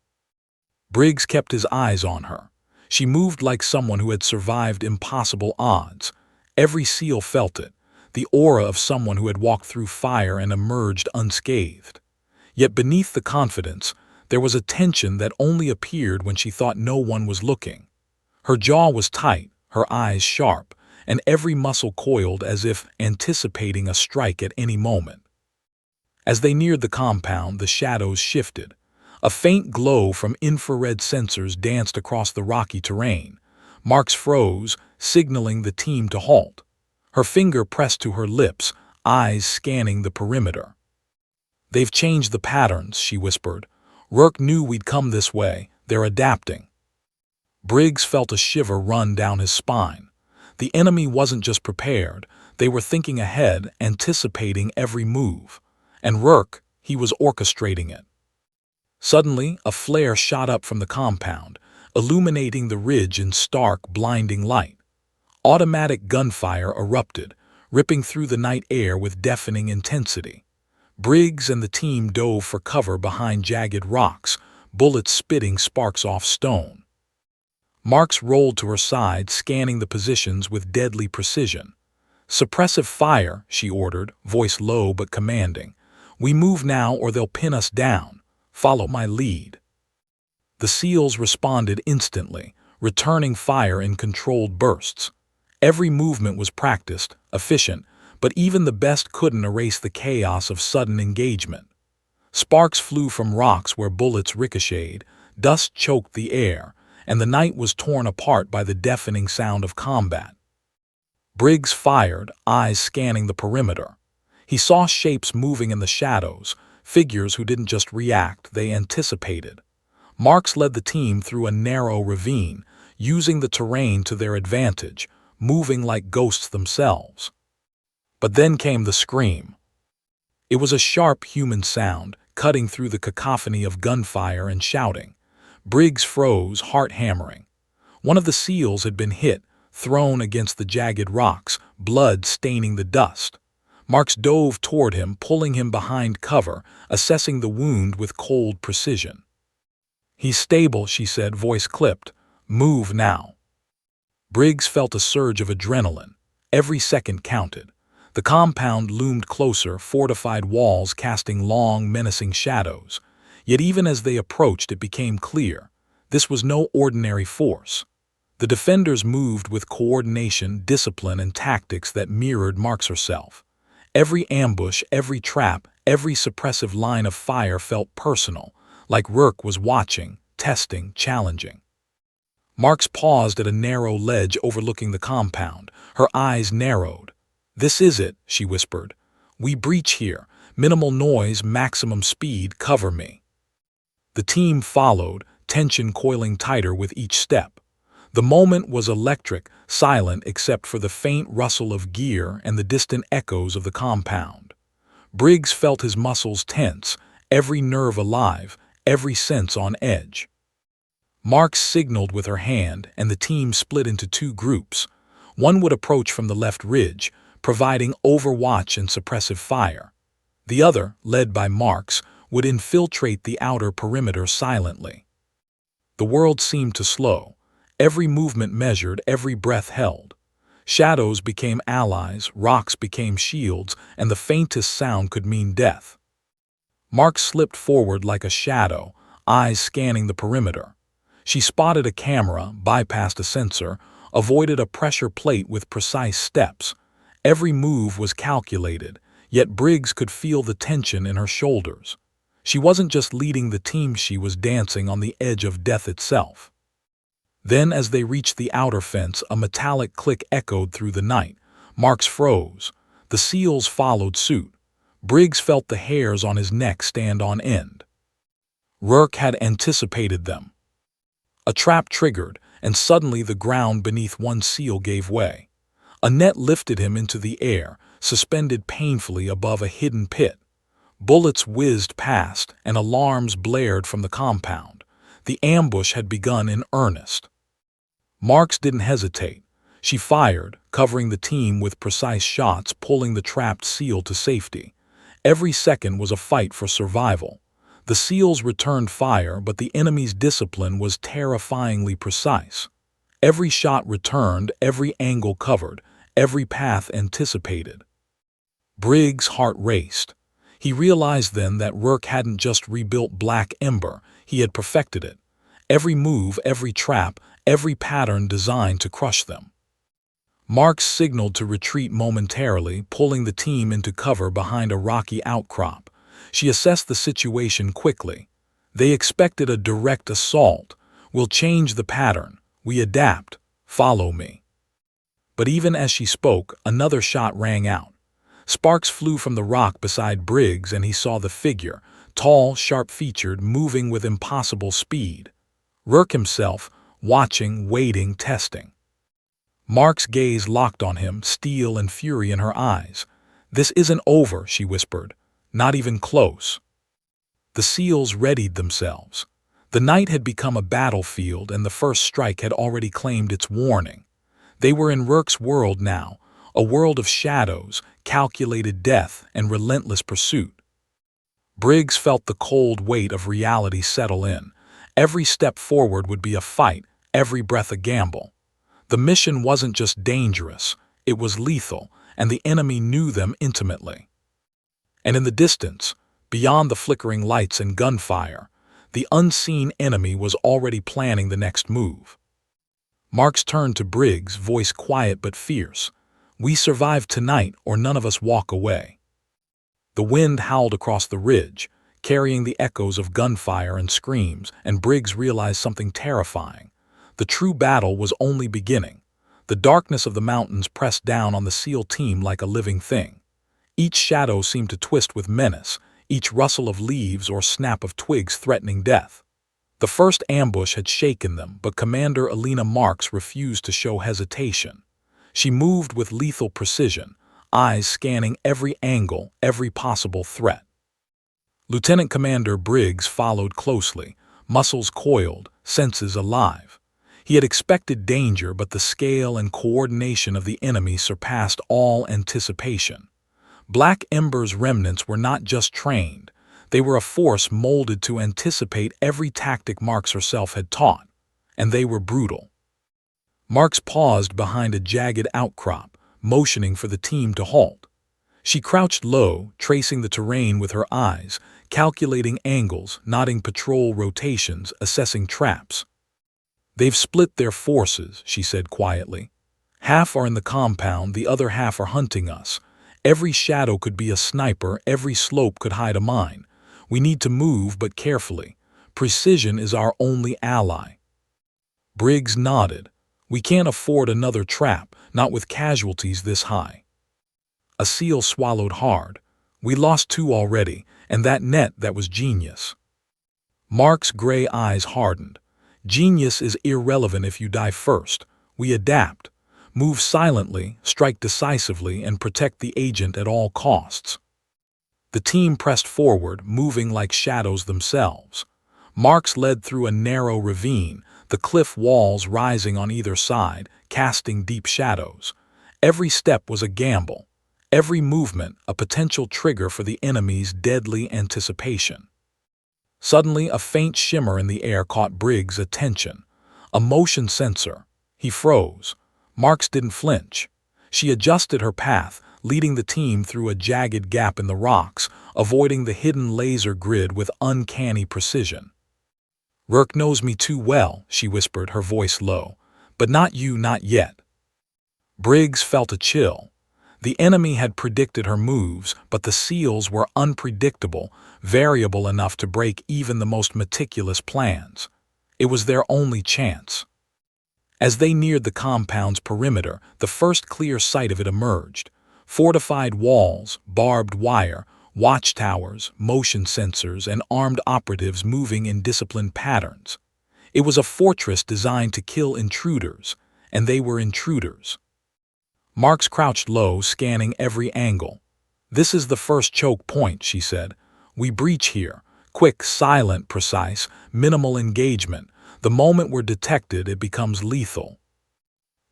Briggs kept his eyes on her. She moved like someone who had survived impossible odds. Every SEAL felt it, the aura of someone who had walked through fire and emerged unscathed. Yet beneath the confidence, there was a tension that only appeared when she thought no one was looking. Her jaw was tight, her eyes sharp, and every muscle coiled as if anticipating a strike at any moment. As they neared the compound, the shadows shifted. A faint glow from infrared sensors danced across the rocky terrain. Marks froze, signaling the team to halt. Her finger pressed to her lips, eyes scanning the perimeter. "They've changed the patterns," she whispered. "Rourke knew we'd come this way. They're adapting." Briggs felt a shiver run down his spine. The enemy wasn't just prepared, they were thinking ahead, anticipating every move. And Rourke, he was orchestrating it. Suddenly, a flare shot up from the compound, illuminating the ridge in stark, blinding light. Automatic gunfire erupted, ripping through the night air with deafening intensity. Briggs and the team dove for cover behind jagged rocks, bullets spitting sparks off stone. Marks rolled to her side, scanning the positions with deadly precision. "Suppressive fire," she ordered, voice low but commanding. "We move now or they'll pin us down. Follow my lead." The SEALs responded instantly, returning fire in controlled bursts. Every movement was practiced, efficient, but even the best couldn't erase the chaos of sudden engagement. Sparks flew from rocks where bullets ricocheted, dust choked the air, and the night was torn apart by the deafening sound of combat. Briggs fired, eyes scanning the perimeter. He saw shapes moving in the shadows, figures who didn't just react, they anticipated. Marks led the team through a narrow ravine, using the terrain to their advantage, moving like ghosts themselves. But then came the scream. It was a sharp human sound, cutting through the cacophony of gunfire and shouting. Briggs froze, heart hammering. One of the SEALs had been hit, thrown against the jagged rocks, blood staining the dust. Marks dove toward him, pulling him behind cover, assessing the wound with cold precision. "He's stable," she said, voice clipped. "Move now." Briggs felt a surge of adrenaline. Every second counted. The compound loomed closer, fortified walls casting long, menacing shadows. Yet even as they approached, it became clear. This was no ordinary force. The defenders moved with coordination, discipline, and tactics that mirrored Marks herself. Every ambush, every trap, every suppressive line of fire felt personal, like Rourke was watching, testing, challenging. Marks paused at a narrow ledge overlooking the compound. Her eyes narrowed. "This is it," she whispered. "We breach here. Minimal noise, maximum speed, cover me." The team followed, tension coiling tighter with each step. The moment was electric, silent except for the faint rustle of gear and the distant echoes of the compound. Briggs felt his muscles tense, every nerve alive, every sense on edge. Marks signaled with her hand, and the team split into two groups. One would approach from the left ridge, providing overwatch and suppressive fire. The other, led by Marks, would infiltrate the outer perimeter silently. The world seemed to slow. Every movement measured, every breath held. Shadows became allies, rocks became shields, and the faintest sound could mean death. Marks slipped forward like a shadow, eyes scanning the perimeter. She spotted a camera, bypassed a sensor, avoided a pressure plate with precise steps. Every move was calculated, yet Briggs could feel the tension in her shoulders. She wasn't just leading the team, she was dancing on the edge of death itself. Then, as they reached the outer fence, a metallic click echoed through the night. Marks froze. The SEALs followed suit. Briggs felt the hairs on his neck stand on end. Rourke had anticipated them. A trap triggered, and suddenly the ground beneath one SEAL gave way. A net lifted him into the air, suspended painfully above a hidden pit. Bullets whizzed past, and alarms blared from the compound. The ambush had begun in earnest. Marks didn't hesitate. She fired, covering the team with precise shots, pulling the trapped SEAL to safety. Every second was a fight for survival. The SEALs returned fire, but the enemy's discipline was terrifyingly precise. Every shot returned, every angle covered, every path anticipated. Briggs' heart raced. He realized then that Rourke hadn't just rebuilt Black Ember, he had perfected it. Every move, every trap, every pattern designed to crush them. Marks signaled to retreat momentarily, pulling the team into cover behind a rocky outcrop. She assessed the situation quickly. They expected a direct assault. "We'll change the pattern. We adapt. Follow me." But even as she spoke, another shot rang out. Sparks flew from the rock beside Briggs, and he saw the figure, tall, sharp-featured, moving with impossible speed. Rourke himself, watching, waiting, testing. Mark's gaze locked on him, steel and fury in her eyes. "This isn't over," she whispered. "Not even close." The SEALs readied themselves. The night had become a battlefield, and the first strike had already claimed its warning. They were in Rourke's world now, a world of shadows, calculated death, and relentless pursuit. Briggs felt the cold weight of reality settle in. Every step forward would be a fight, every breath a gamble. The mission wasn't just dangerous, it was lethal, and the enemy knew them intimately. And in the distance, beyond the flickering lights and gunfire, the unseen enemy was already planning the next move. Marks turned to Briggs, voice quiet but fierce. "We survive tonight, or none of us walk away." The wind howled across the ridge, carrying the echoes of gunfire and screams, and Briggs realized something terrifying. The true battle was only beginning. The darkness of the mountains pressed down on the SEAL team like a living thing. Each shadow seemed to twist with menace, each rustle of leaves or snap of twigs threatening death. The first ambush had shaken them, but Commander Alina Marks refused to show hesitation. She moved with lethal precision, eyes scanning every angle, every possible threat. Lieutenant Commander Briggs followed closely, muscles coiled, senses alive. He had expected danger, but the scale and coordination of the enemy surpassed all anticipation. Black Ember's remnants were not just trained. They were a force molded to anticipate every tactic Marks herself had taught, and they were brutal. Marks paused behind a jagged outcrop, motioning for the team to halt. She crouched low, tracing the terrain with her eyes, calculating angles, nodding patrol rotations, assessing traps. They've split their forces, she said quietly. Half are in the compound, the other half are hunting us. Every shadow could be a sniper, every slope could hide a mine. We need to move, but carefully. Precision is our only ally. Briggs nodded. We can't afford another trap, not with casualties this high. A seal swallowed hard. We lost 2 already, and that was genius. Mark's gray eyes hardened. Genius is irrelevant if you die first. We adapt. Move silently, strike decisively, and protect the agent at all costs. The team pressed forward, moving like shadows themselves. Marks led through a narrow ravine, the cliff walls rising on either side, casting deep shadows. Every step was a gamble. Every movement a potential trigger for the enemy's deadly anticipation. Suddenly, a faint shimmer in the air caught Briggs' attention. A motion sensor. He froze. Marks didn't flinch. She adjusted her path, leading the team through a jagged gap in the rocks, avoiding the hidden laser grid with uncanny precision. "Rourke knows me too well," she whispered, her voice low. "But not you, not yet." Briggs felt a chill. The enemy had predicted her moves, but the seals were unpredictable, variable enough to break even the most meticulous plans. It was their only chance. As they neared the compound's perimeter, the first clear sight of it emerged. Fortified walls, barbed wire, watchtowers, motion sensors, and armed operatives moving in disciplined patterns. It was a fortress designed to kill intruders, and they were intruders. Marks crouched low, scanning every angle. "This is the first choke point," she said. "We breach here. Quick, silent, precise, minimal engagement. The moment we're detected, it becomes lethal."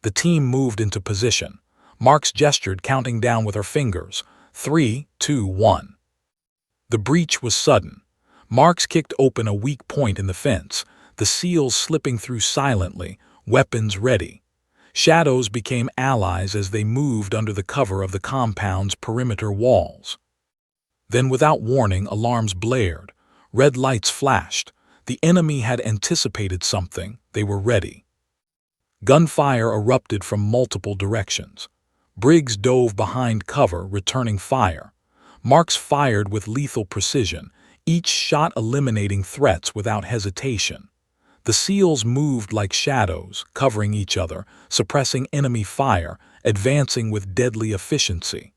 The team moved into position. Marks gestured, counting down with her fingers. 3, 2, 1. The breach was sudden. Marks kicked open a weak point in the fence, the seals slipping through silently, weapons ready. Shadows became allies as they moved under the cover of the compound's perimeter walls. Then, without warning, alarms blared. Red lights flashed. The enemy had anticipated something. They were ready. Gunfire erupted from multiple directions. Briggs dove behind cover, returning fire. Marks fired with lethal precision, each shot eliminating threats without hesitation. The seals moved like shadows, covering each other, suppressing enemy fire, advancing with deadly efficiency.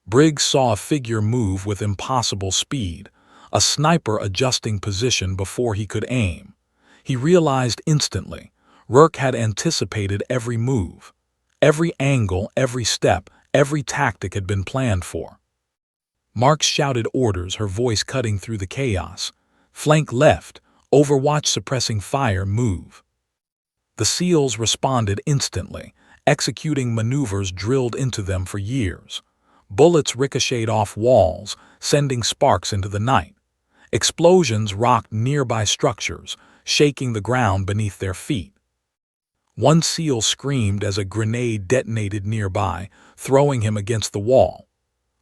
Briggs saw a figure move with impossible speed, a sniper adjusting position before he could aim. He realized instantly, Rourke had anticipated every move. Every angle, every step, every tactic had been planned for. Marks shouted orders, her voice cutting through the chaos. "Flank left. Overwatch suppressing fire, move." The SEALs responded instantly, executing maneuvers drilled into them for years. Bullets ricocheted off walls, sending sparks into the night. Explosions rocked nearby structures, shaking the ground beneath their feet. One SEAL screamed as a grenade detonated nearby, throwing him against the wall.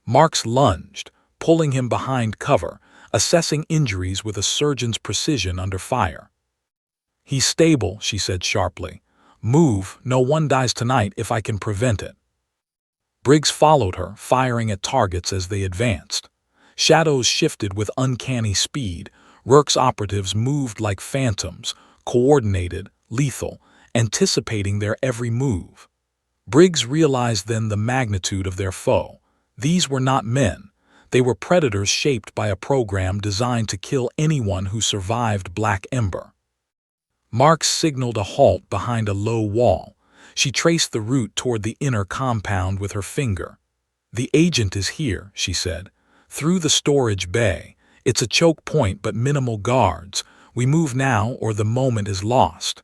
Marks lunged, pulling him behind cover, assessing injuries with a surgeon's precision under fire. "He's stable," she said sharply. "Move, no one dies tonight if I can prevent it." Briggs followed her, firing at targets as they advanced. Shadows shifted with uncanny speed. Rourke's operatives moved like phantoms, coordinated, lethal, anticipating their every move. Briggs realized then the magnitude of their foe. These were not men. They were predators shaped by a program designed to kill anyone who survived Black Ember. Marks signaled a halt behind a low wall. She traced the route toward the inner compound with her finger. "The agent is here," she said. "Through the storage bay. It's a choke point but minimal guards. We move now or the moment is lost."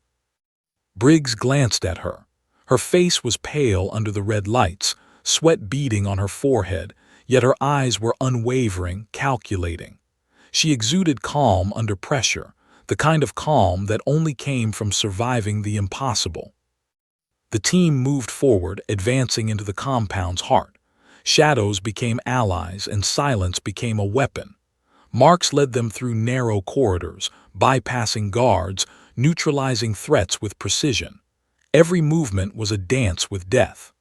Briggs glanced at her. Her face was pale under the red lights, sweat beading on her forehead, yet her eyes were unwavering, calculating. She exuded calm under pressure, the kind of calm that only came from surviving the impossible. The team moved forward, advancing into the compound's heart. Shadows became allies and silence became a weapon. Marks led them through narrow corridors, bypassing guards, neutralizing threats with precision. Every movement was a dance with death.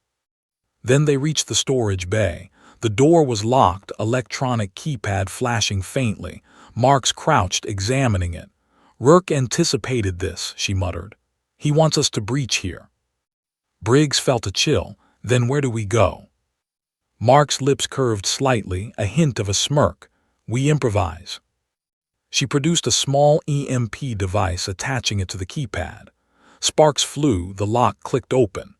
Then they reached the storage bay. The door was locked, electronic keypad flashing faintly. Marks crouched, examining it. "Rourke anticipated this," she muttered. "He wants us to breach here." Briggs felt a chill. "Then where do we go?" Mark's lips curved slightly, a hint of a smirk. "We improvise." She produced a small EMP device, attaching it to the keypad. Sparks flew, the lock clicked open.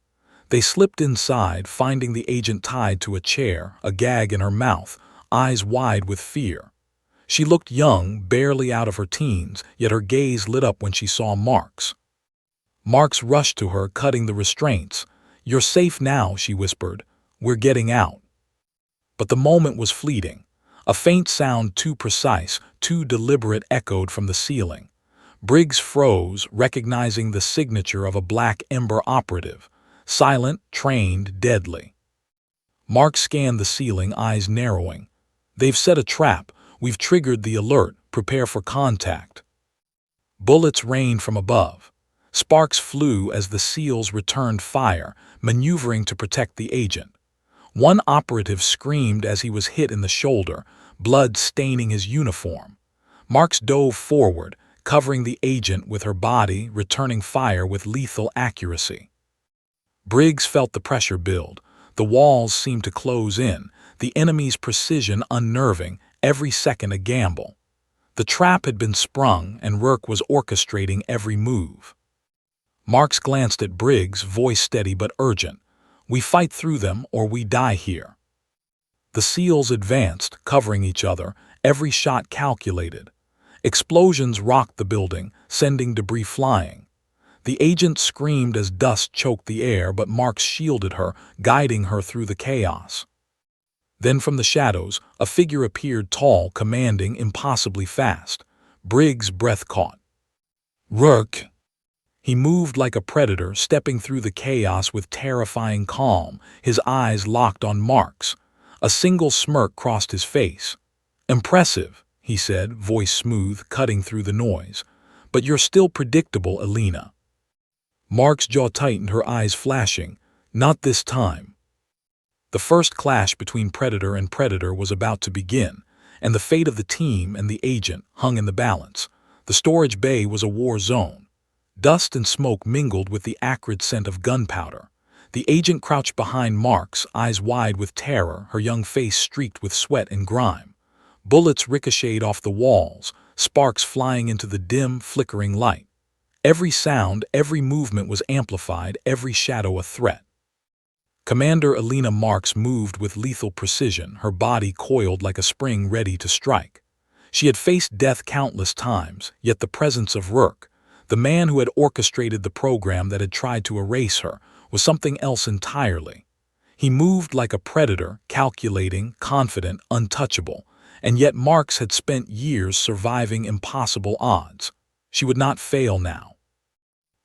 They slipped inside, finding the agent tied to a chair, a gag in her mouth, eyes wide with fear. She looked young, barely out of her teens, yet her gaze lit up when she saw Marks. Marks rushed to her, cutting the restraints. "You're safe now," she whispered. "We're getting out." But the moment was fleeting. A faint sound, too precise, too deliberate, echoed from the ceiling. Briggs froze, recognizing the signature of a Black Ember operative. Silent, trained, deadly. Mark scanned the ceiling, eyes narrowing. "They've set a trap. We've triggered the alert. Prepare for contact." Bullets rained from above. Sparks flew as the SEALs returned fire, maneuvering to protect the agent. One operative screamed as he was hit in the shoulder, blood staining his uniform. Marks dove forward, covering the agent with her body, returning fire with lethal accuracy. Briggs felt the pressure build. The walls seemed to close in, the enemy's precision unnerving, every second a gamble. The trap had been sprung, and Rourke was orchestrating every move. Marks glanced at Briggs, voice steady but urgent. "We fight through them, or we die here." The SEALs advanced, covering each other, every shot calculated. Explosions rocked the building, sending debris flying. The agent screamed as dust choked the air, but Marks shielded her, guiding her through the chaos. Then from the shadows, a figure appeared, tall, commanding, impossibly fast. Briggs' breath caught. "Rourke!" He moved like a predator, stepping through the chaos with terrifying calm, his eyes locked on Marks. A single smirk crossed his face. "Impressive," he said, voice smooth, cutting through the noise. "But you're still predictable, Elena." Mark's jaw tightened, her eyes flashing. "Not this time." The first clash between predator and predator was about to begin, and the fate of the team and the agent hung in the balance. The storage bay was a war zone. Dust and smoke mingled with the acrid scent of gunpowder. The agent crouched behind Marks, eyes wide with terror, her young face streaked with sweat and grime. Bullets ricocheted off the walls, sparks flying into the dim, flickering light. Every sound, every movement was amplified, every shadow a threat. Commander Elena Marks moved with lethal precision, her body coiled like a spring ready to strike. She had faced death countless times, yet the presence of Rourke, the man who had orchestrated the program that had tried to erase her, was something else entirely. He moved like a predator, calculating, confident, untouchable, and yet Marks had spent years surviving impossible odds. She would not fail now.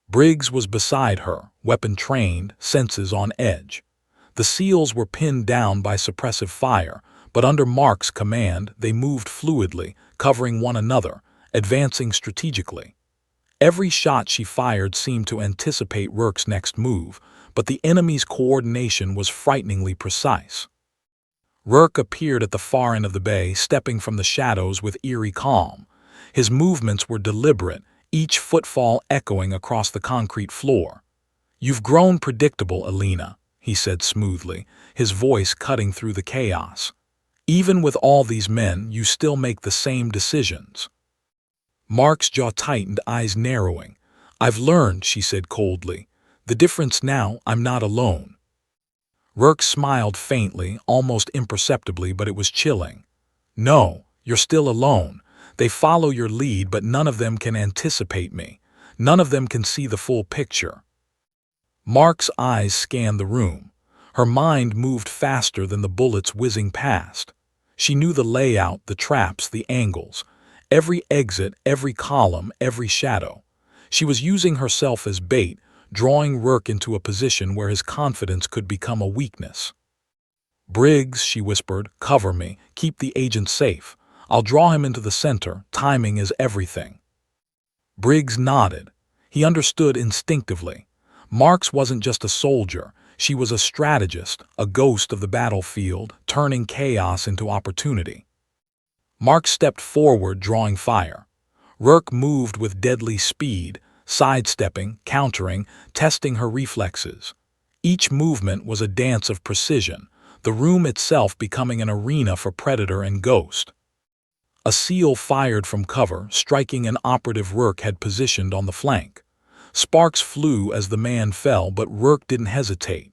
Briggs was beside her, weapon trained, senses on edge. The SEALs were pinned down by suppressive fire, but under Mark's command they moved fluidly, covering one another, advancing strategically. Every shot she fired seemed to anticipate Rourke's next move, but the enemy's coordination was frighteningly precise. Rourke appeared at the far end of the bay, stepping from the shadows with eerie calm. His movements were deliberate, each footfall echoing across the concrete floor. "You've grown predictable, Elena," he said smoothly, his voice cutting through the chaos. "Even with all these men, you still make the same decisions." Mark's jaw tightened, eyes narrowing. "I've learned," she said coldly. "The difference now, I'm not alone." Rourke smiled faintly, almost imperceptibly, but it was chilling. "No, you're still alone. They follow your lead, but none of them can anticipate me. None of them can see the full picture." Mark's eyes scanned the room. Her mind moved faster than the bullets whizzing past. She knew the layout, the traps, the angles. Every exit, every column, every shadow. She was using herself as bait, drawing Rourke into a position where his confidence could become a weakness. "Briggs," she whispered, "cover me. Keep the agent safe. I'll draw him into the center. Timing is everything." Briggs nodded. He understood instinctively. Marks wasn't just a soldier, she was a strategist, a ghost of the battlefield, turning chaos into opportunity. Marks stepped forward, drawing fire. Rourke moved with deadly speed, sidestepping, countering, testing her reflexes. Each movement was a dance of precision, the room itself becoming an arena for predator and ghost. A seal fired from cover, striking an operative Rourke had positioned on the flank. Sparks flew as the man fell, but Rourke didn't hesitate.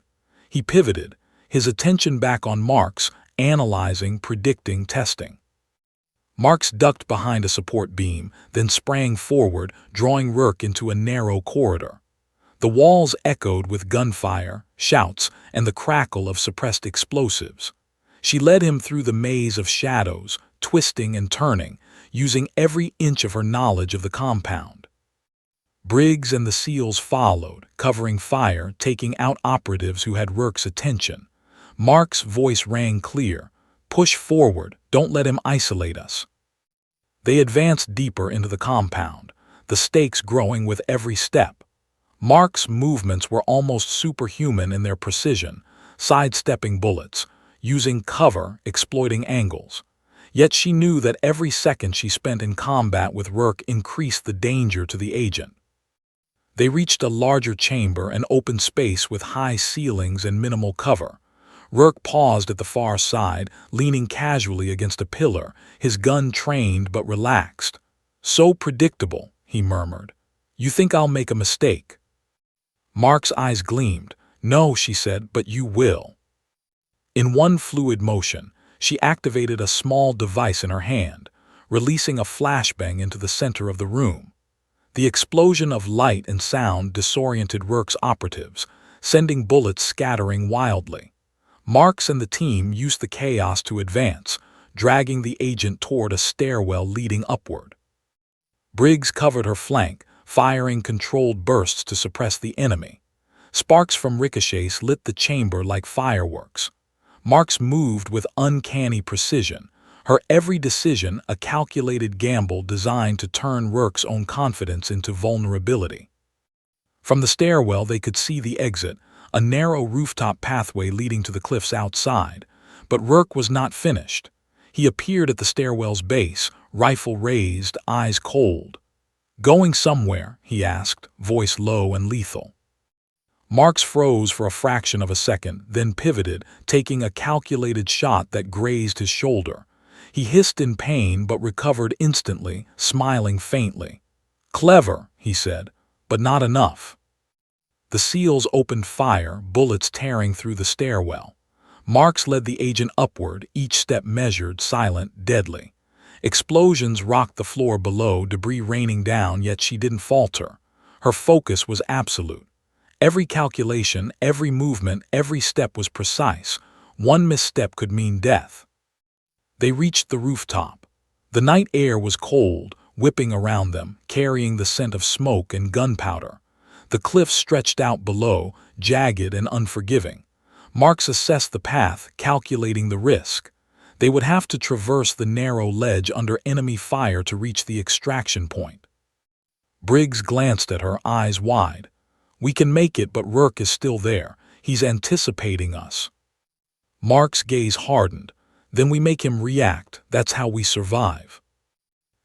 He pivoted, his attention back on Marks, analyzing, predicting, testing. Marks ducked behind a support beam, then sprang forward, drawing Rourke into a narrow corridor. The walls echoed with gunfire, shouts, and the crackle of suppressed explosives. She led him through the maze of shadows, twisting and turning, using every inch of her knowledge of the compound. Briggs and the SEALs followed, covering fire, taking out operatives who had Rourke's attention. Mark's voice rang clear. "Push forward, don't let him isolate us." They advanced deeper into the compound, the stakes growing with every step. Mark's movements were almost superhuman in their precision, sidestepping bullets, using cover, exploiting angles. Yet she knew that every second she spent in combat with Rourke increased the danger to the agent. They reached a larger chamber, an open space with high ceilings and minimal cover. Rourke paused at the far side, leaning casually against a pillar, his gun trained but relaxed. "So predictable," he murmured. "You think I'll make a mistake?" Mark's eyes gleamed. "No," she said, "but you will." In one fluid motion, she activated a small device in her hand, releasing a flashbang into the center of the room. The explosion of light and sound disoriented Rourke's operatives, sending bullets scattering wildly. Marks and the team used the chaos to advance, dragging the agent toward a stairwell leading upward. Briggs covered her flank, firing controlled bursts to suppress the enemy. Sparks from ricochets lit the chamber like fireworks. Marks moved with uncanny precision, her every decision a calculated gamble designed to turn Rourke's own confidence into vulnerability. From the stairwell they could see the exit, a narrow rooftop pathway leading to the cliffs outside. But Rourke was not finished. He appeared at the stairwell's base, rifle raised, eyes cold. "Going somewhere?" he asked, voice low and lethal. Marks froze for a fraction of a second, then pivoted, taking a calculated shot that grazed his shoulder. He hissed in pain but recovered instantly, smiling faintly. "Clever," he said, "but not enough." The SEALs opened fire, bullets tearing through the stairwell. Marks led the agent upward, each step measured, silent, deadly. Explosions rocked the floor below, debris raining down, yet she didn't falter. Her focus was absolute. Every calculation, every movement, every step was precise. One misstep could mean death. They reached the rooftop. The night air was cold, whipping around them, carrying the scent of smoke and gunpowder. The cliffs stretched out below, jagged and unforgiving. Marks assessed the path, calculating the risk. They would have to traverse the narrow ledge under enemy fire to reach the extraction point. Briggs glanced at her, eyes wide. "We can make it, but Rourke is still there. He's anticipating us." Mark's gaze hardened. "Then we make him react. That's how we survive."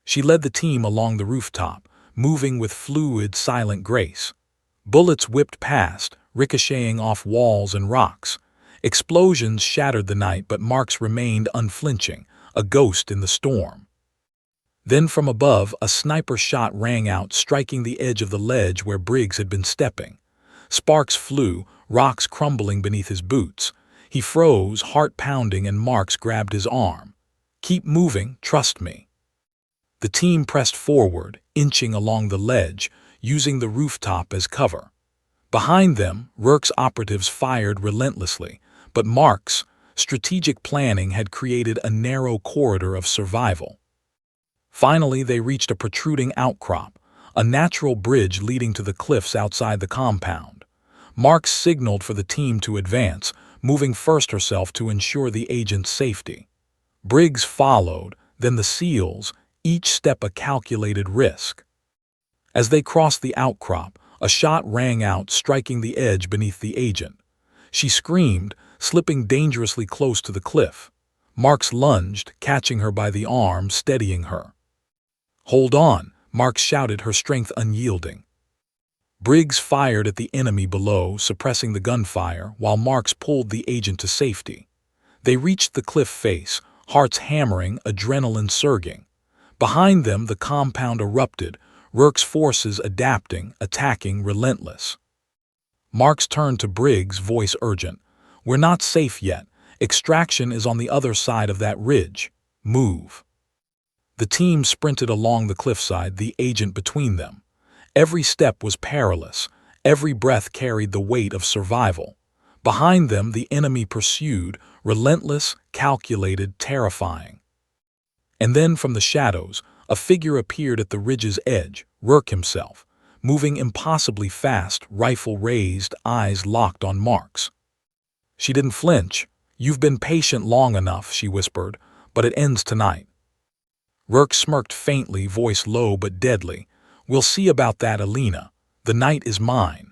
She led the team along the rooftop, moving with fluid, silent grace. Bullets whipped past, ricocheting off walls and rocks. Explosions shattered the night, but Marks remained unflinching, a ghost in the storm. Then from above, a sniper shot rang out, striking the edge of the ledge where Briggs had been stepping. Sparks flew, rocks crumbling beneath his boots. He froze, heart pounding, and Marks grabbed his arm. "Keep moving, trust me." The team pressed forward, inching along the ledge, using the rooftop as cover. Behind them, Rourke's operatives fired relentlessly, but Marks' strategic planning had created a narrow corridor of survival. Finally, they reached a protruding outcrop, a natural bridge leading to the cliffs outside the compound. Marks signaled for the team to advance, moving first herself to ensure the agent's safety. Briggs followed, then the SEALs, each step a calculated risk. As they crossed the outcrop, a shot rang out, striking the edge beneath the agent. She screamed, slipping dangerously close to the cliff. Marks lunged, catching her by the arm, steadying her. "Hold on," Marks shouted, her strength unyielding. Briggs fired at the enemy below, suppressing the gunfire, while Marks pulled the agent to safety. They reached the cliff face, hearts hammering, adrenaline surging. Behind them, the compound erupted, Rourke's forces adapting, attacking, relentless. Marks turned to Briggs, voice urgent. "We're not safe yet. Extraction is on the other side of that ridge. Move." The team sprinted along the cliffside, the agent between them. Every step was perilous. Every breath carried the weight of survival. Behind them, the enemy pursued, relentless, calculated, terrifying. And then from the shadows, a figure appeared at the ridge's edge, Rourke himself, moving impossibly fast, rifle raised, eyes locked on Marks. She didn't flinch. "You've been patient long enough," she whispered, "but it ends tonight." Rourke smirked faintly, voice low but deadly. "We'll see about that, Alina. The night is mine."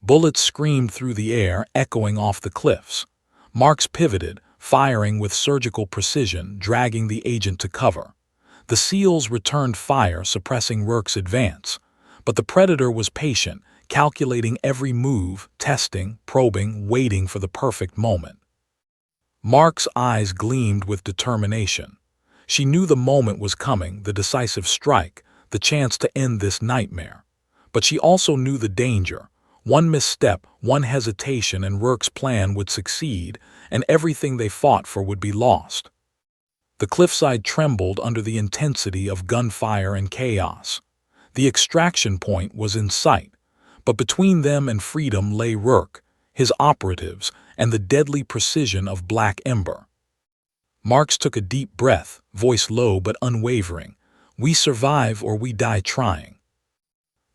Bullets screamed through the air, echoing off the cliffs. Marks pivoted, firing with surgical precision, dragging the agent to cover. The SEALs returned fire, suppressing Rourke's advance. But the predator was patient, calculating every move, testing, probing, waiting for the perfect moment. Mark's eyes gleamed with determination. She knew the moment was coming, the decisive strike, the chance to end this nightmare. But she also knew the danger. One misstep, one hesitation, and Rourke's plan would succeed, and everything they fought for would be lost. The cliffside trembled under the intensity of gunfire and chaos. The extraction point was in sight, but between them and freedom lay Rourke, his operatives, and the deadly precision of black ember. Marks took a deep breath, voice low but unwavering. "We survive or we die trying."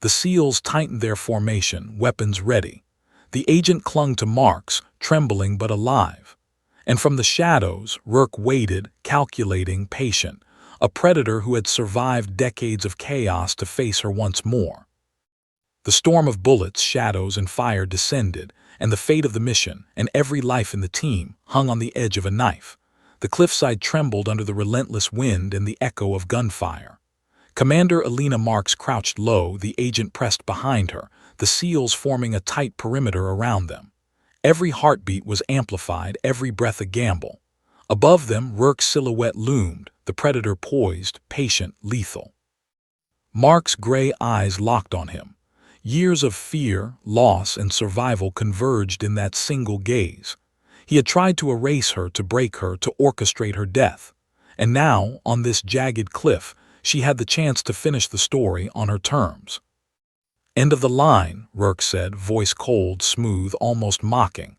The SEALs tightened their formation, weapons ready. The agent clung to Marks, trembling but alive. And from the shadows, Rourke waited, calculating, patient, a predator who had survived decades of chaos to face her once more. The storm of bullets, shadows, and fire descended, and the fate of the mission, and every life in the team, hung on the edge of a knife. The cliffside trembled under the relentless wind and the echo of gunfire. Commander Alina Marks crouched low, the agent pressed behind her, the SEALs forming a tight perimeter around them. Every heartbeat was amplified, every breath a gamble. Above them, Rourke's silhouette loomed, the predator poised, patient, lethal. Mark's gray eyes locked on him. Years of fear, loss, and survival converged in that single gaze. He had tried to erase her, to break her, to orchestrate her death. And now, on this jagged cliff, she had the chance to finish the story on her terms. "End of the line," Rourke said, voice cold, smooth, almost mocking.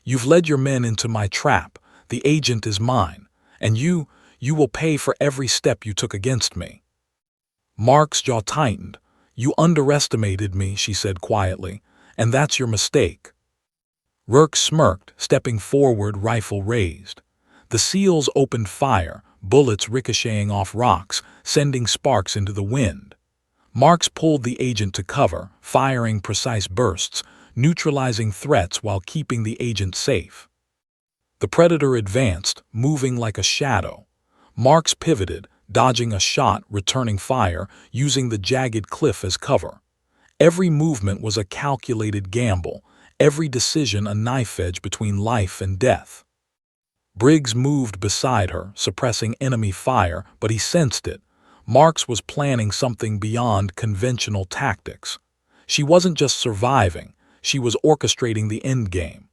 "You've led your men into my trap. The agent is mine. And you will pay for every step you took against me." Mark's jaw tightened. "You underestimated me," she said quietly, "and that's your mistake." Rourke smirked, stepping forward, rifle raised. The SEALs opened fire, bullets ricocheting off rocks, sending sparks into the wind. Marks pulled the agent to cover, firing precise bursts, neutralizing threats while keeping the agent safe. The predator advanced, moving like a shadow. Marks pivoted, dodging a shot, returning fire, using the jagged cliff as cover. Every movement was a calculated gamble, every decision a knife edge between life and death. Briggs moved beside her, suppressing enemy fire, but he sensed it. Marks was planning something beyond conventional tactics. She wasn't just surviving, she was orchestrating the endgame.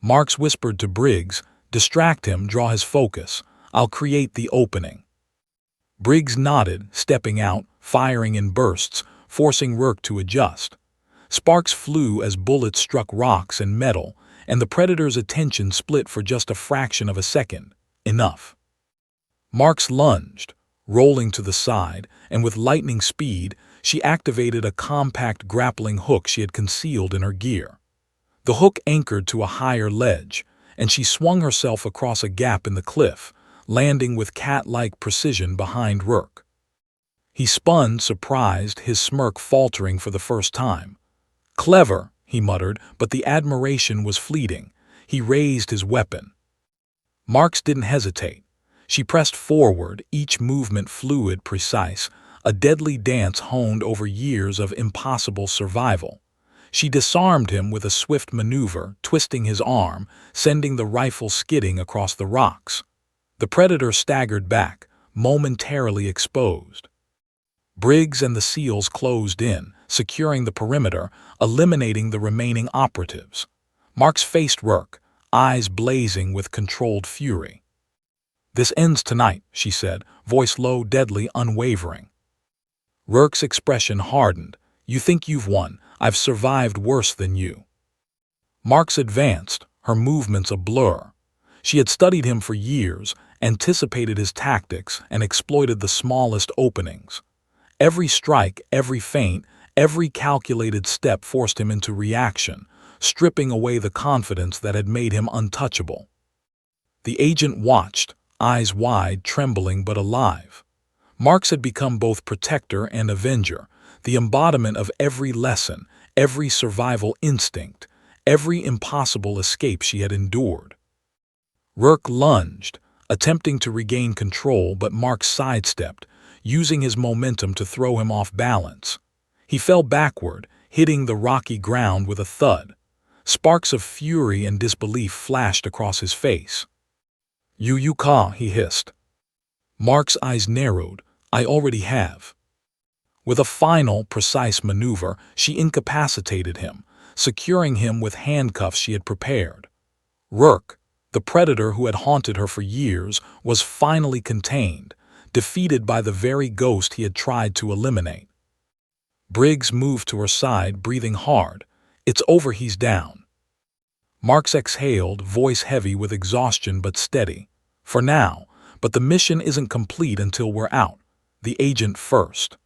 Marks whispered to Briggs, "Distract him, draw his focus. I'll create the opening." Briggs nodded, stepping out, firing in bursts, forcing Rourke to adjust. Sparks flew as bullets struck rocks and metal, and the predator's attention split for just a fraction of a second. Enough. Marks lunged, rolling to the side, and with lightning speed, she activated a compact grappling hook she had concealed in her gear. The hook anchored to a higher ledge, and she swung herself across a gap in the cliff, landing with cat-like precision behind Rourke. He spun, surprised, his smirk faltering for the first time. "Clever," he muttered, but the admiration was fleeting. He raised his weapon. Marks didn't hesitate. She pressed forward, each movement fluid, precise, a deadly dance honed over years of impossible survival. She disarmed him with a swift maneuver, twisting his arm, sending the rifle skidding across the rocks. The predator staggered back, momentarily exposed. Briggs and the SEALs closed in, securing the perimeter, eliminating the remaining operatives. Marks faced Rourke, eyes blazing with controlled fury. "This ends tonight," she said, voice low, deadly, unwavering. Rourke's expression hardened. "You think you've won. I've survived worse than you." Marks advanced, her movements a blur. She had studied him for years, anticipated his tactics, and exploited the smallest openings. Every strike, every feint, every calculated step forced him into reaction, stripping away the confidence that had made him untouchable. The agent watched, eyes wide, trembling but alive. Marks had become both protector and avenger, the embodiment of every lesson, every survival instinct, every impossible escape she had endured. Rourke lunged, attempting to regain control, but Marks sidestepped, using his momentum to throw him off balance. He fell backward, hitting the rocky ground with a thud. Sparks of fury and disbelief flashed across his face. You caw," he hissed. Mark's eyes narrowed. "I already have." With a final, precise maneuver, she incapacitated him, securing him with handcuffs she had prepared. Rourke, the predator who had haunted her for years, was finally contained, defeated by the very ghost he had tried to eliminate. Briggs moved to her side, breathing hard. "It's over, he's down." Marks exhaled, voice heavy with exhaustion but steady. "For now, but the mission isn't complete until we're out. The agent first."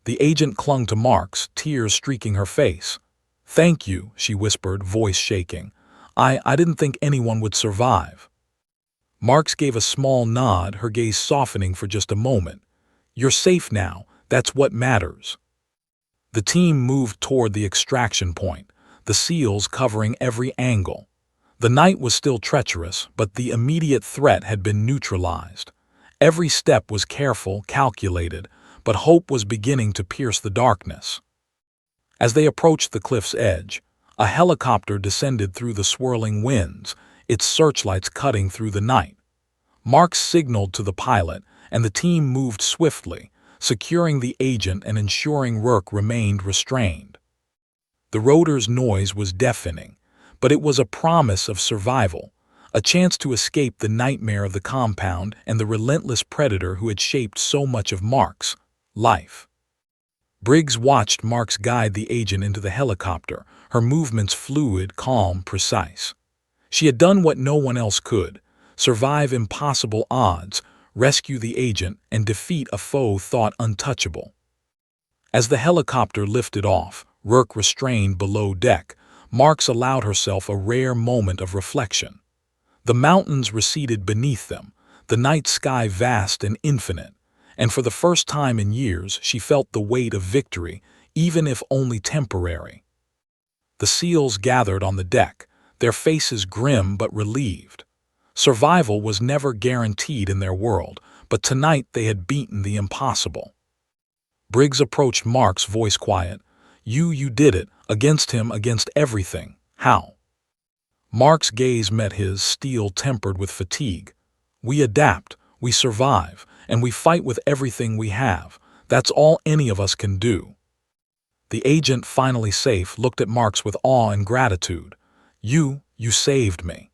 The agent clung to Marks, tears streaking her face. "Thank you," she whispered, voice shaking. I didn't think anyone would survive." Marks gave a small nod, her gaze softening for just a moment. "You're safe now. That's what matters." The team moved toward the extraction point, the SEALs covering every angle. The night was still treacherous, but the immediate threat had been neutralized. Every step was careful, calculated, but hope was beginning to pierce the darkness. As they approached the cliff's edge, a helicopter descended through the swirling winds, its searchlights cutting through the night. Marks signaled to the pilot, and the team moved swiftly, securing the agent and ensuring Rourke remained restrained. The rotor's noise was deafening, but it was a promise of survival, a chance to escape the nightmare of the compound and the relentless predator who had shaped so much of Mark's life. Briggs watched Marks guide the agent into the helicopter, her movements fluid, calm, precise. She had done what no one else could: survive impossible odds, rescue the agent, and defeat a foe thought untouchable. As the helicopter lifted off, Rourke restrained below deck, Marks allowed herself a rare moment of reflection. The mountains receded beneath them, the night sky vast and infinite, and for the first time in years she felt the weight of victory, even if only temporary. The SEALs gathered on the deck, their faces grim but relieved. Survival was never guaranteed in their world, but tonight they had beaten the impossible. Briggs approached Marks, voice quiet. You did it, against him, against everything. How?" Marks' gaze met his, steel tempered with fatigue. "We adapt, we survive, and we fight with everything we have. That's all any of us can do." The agent, finally safe, looked at Marks with awe and gratitude. You saved me."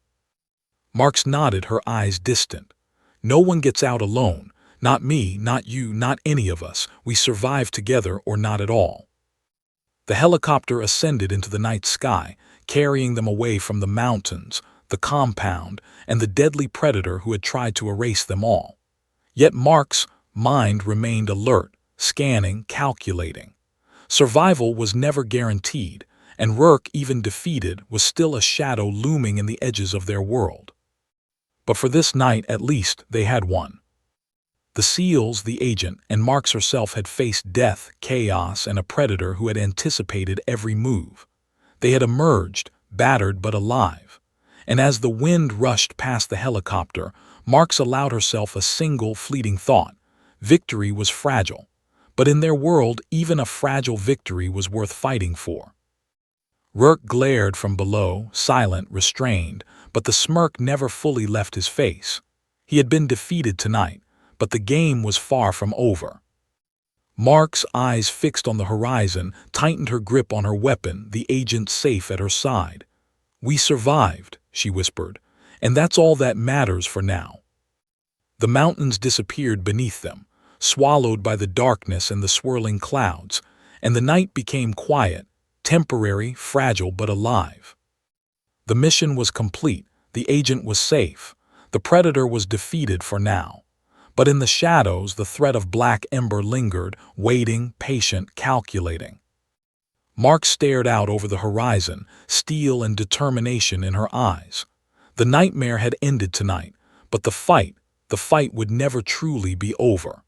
Marks nodded, her eyes distant. "No one gets out alone. Not me, not you, not any of us. We survive together or not at all." The helicopter ascended into the night sky, carrying them away from the mountains, the compound, and the deadly predator who had tried to erase them all. Yet Marks' mind remained alert, scanning, calculating. Survival was never guaranteed, and Rourke, even defeated, was still a shadow looming in the edges of their world. But for this night, at least, they had won. The SEALs, the agent, and Marks herself had faced death, chaos, and a predator who had anticipated every move. They had emerged, battered but alive. And as the wind rushed past the helicopter, Marks allowed herself a single fleeting thought. Victory was fragile. But in their world, even a fragile victory was worth fighting for. Rourke glared from below, silent, restrained, but the smirk never fully left his face. He had been defeated tonight, but the game was far from over. Mark's eyes fixed on the horizon tightened her grip on her weapon, the agent safe at her side. "We survived," she whispered, "and that's all that matters for now." The mountains disappeared beneath them, swallowed by the darkness and the swirling clouds, and the night became quiet, temporary, fragile but alive. The mission was complete, the agent was safe, the predator was defeated for now. But in the shadows, the threat of black ember lingered, waiting, patient, calculating. Mark stared out over the horizon, steel and determination in her eyes. The nightmare had ended tonight, but the fight would never truly be over.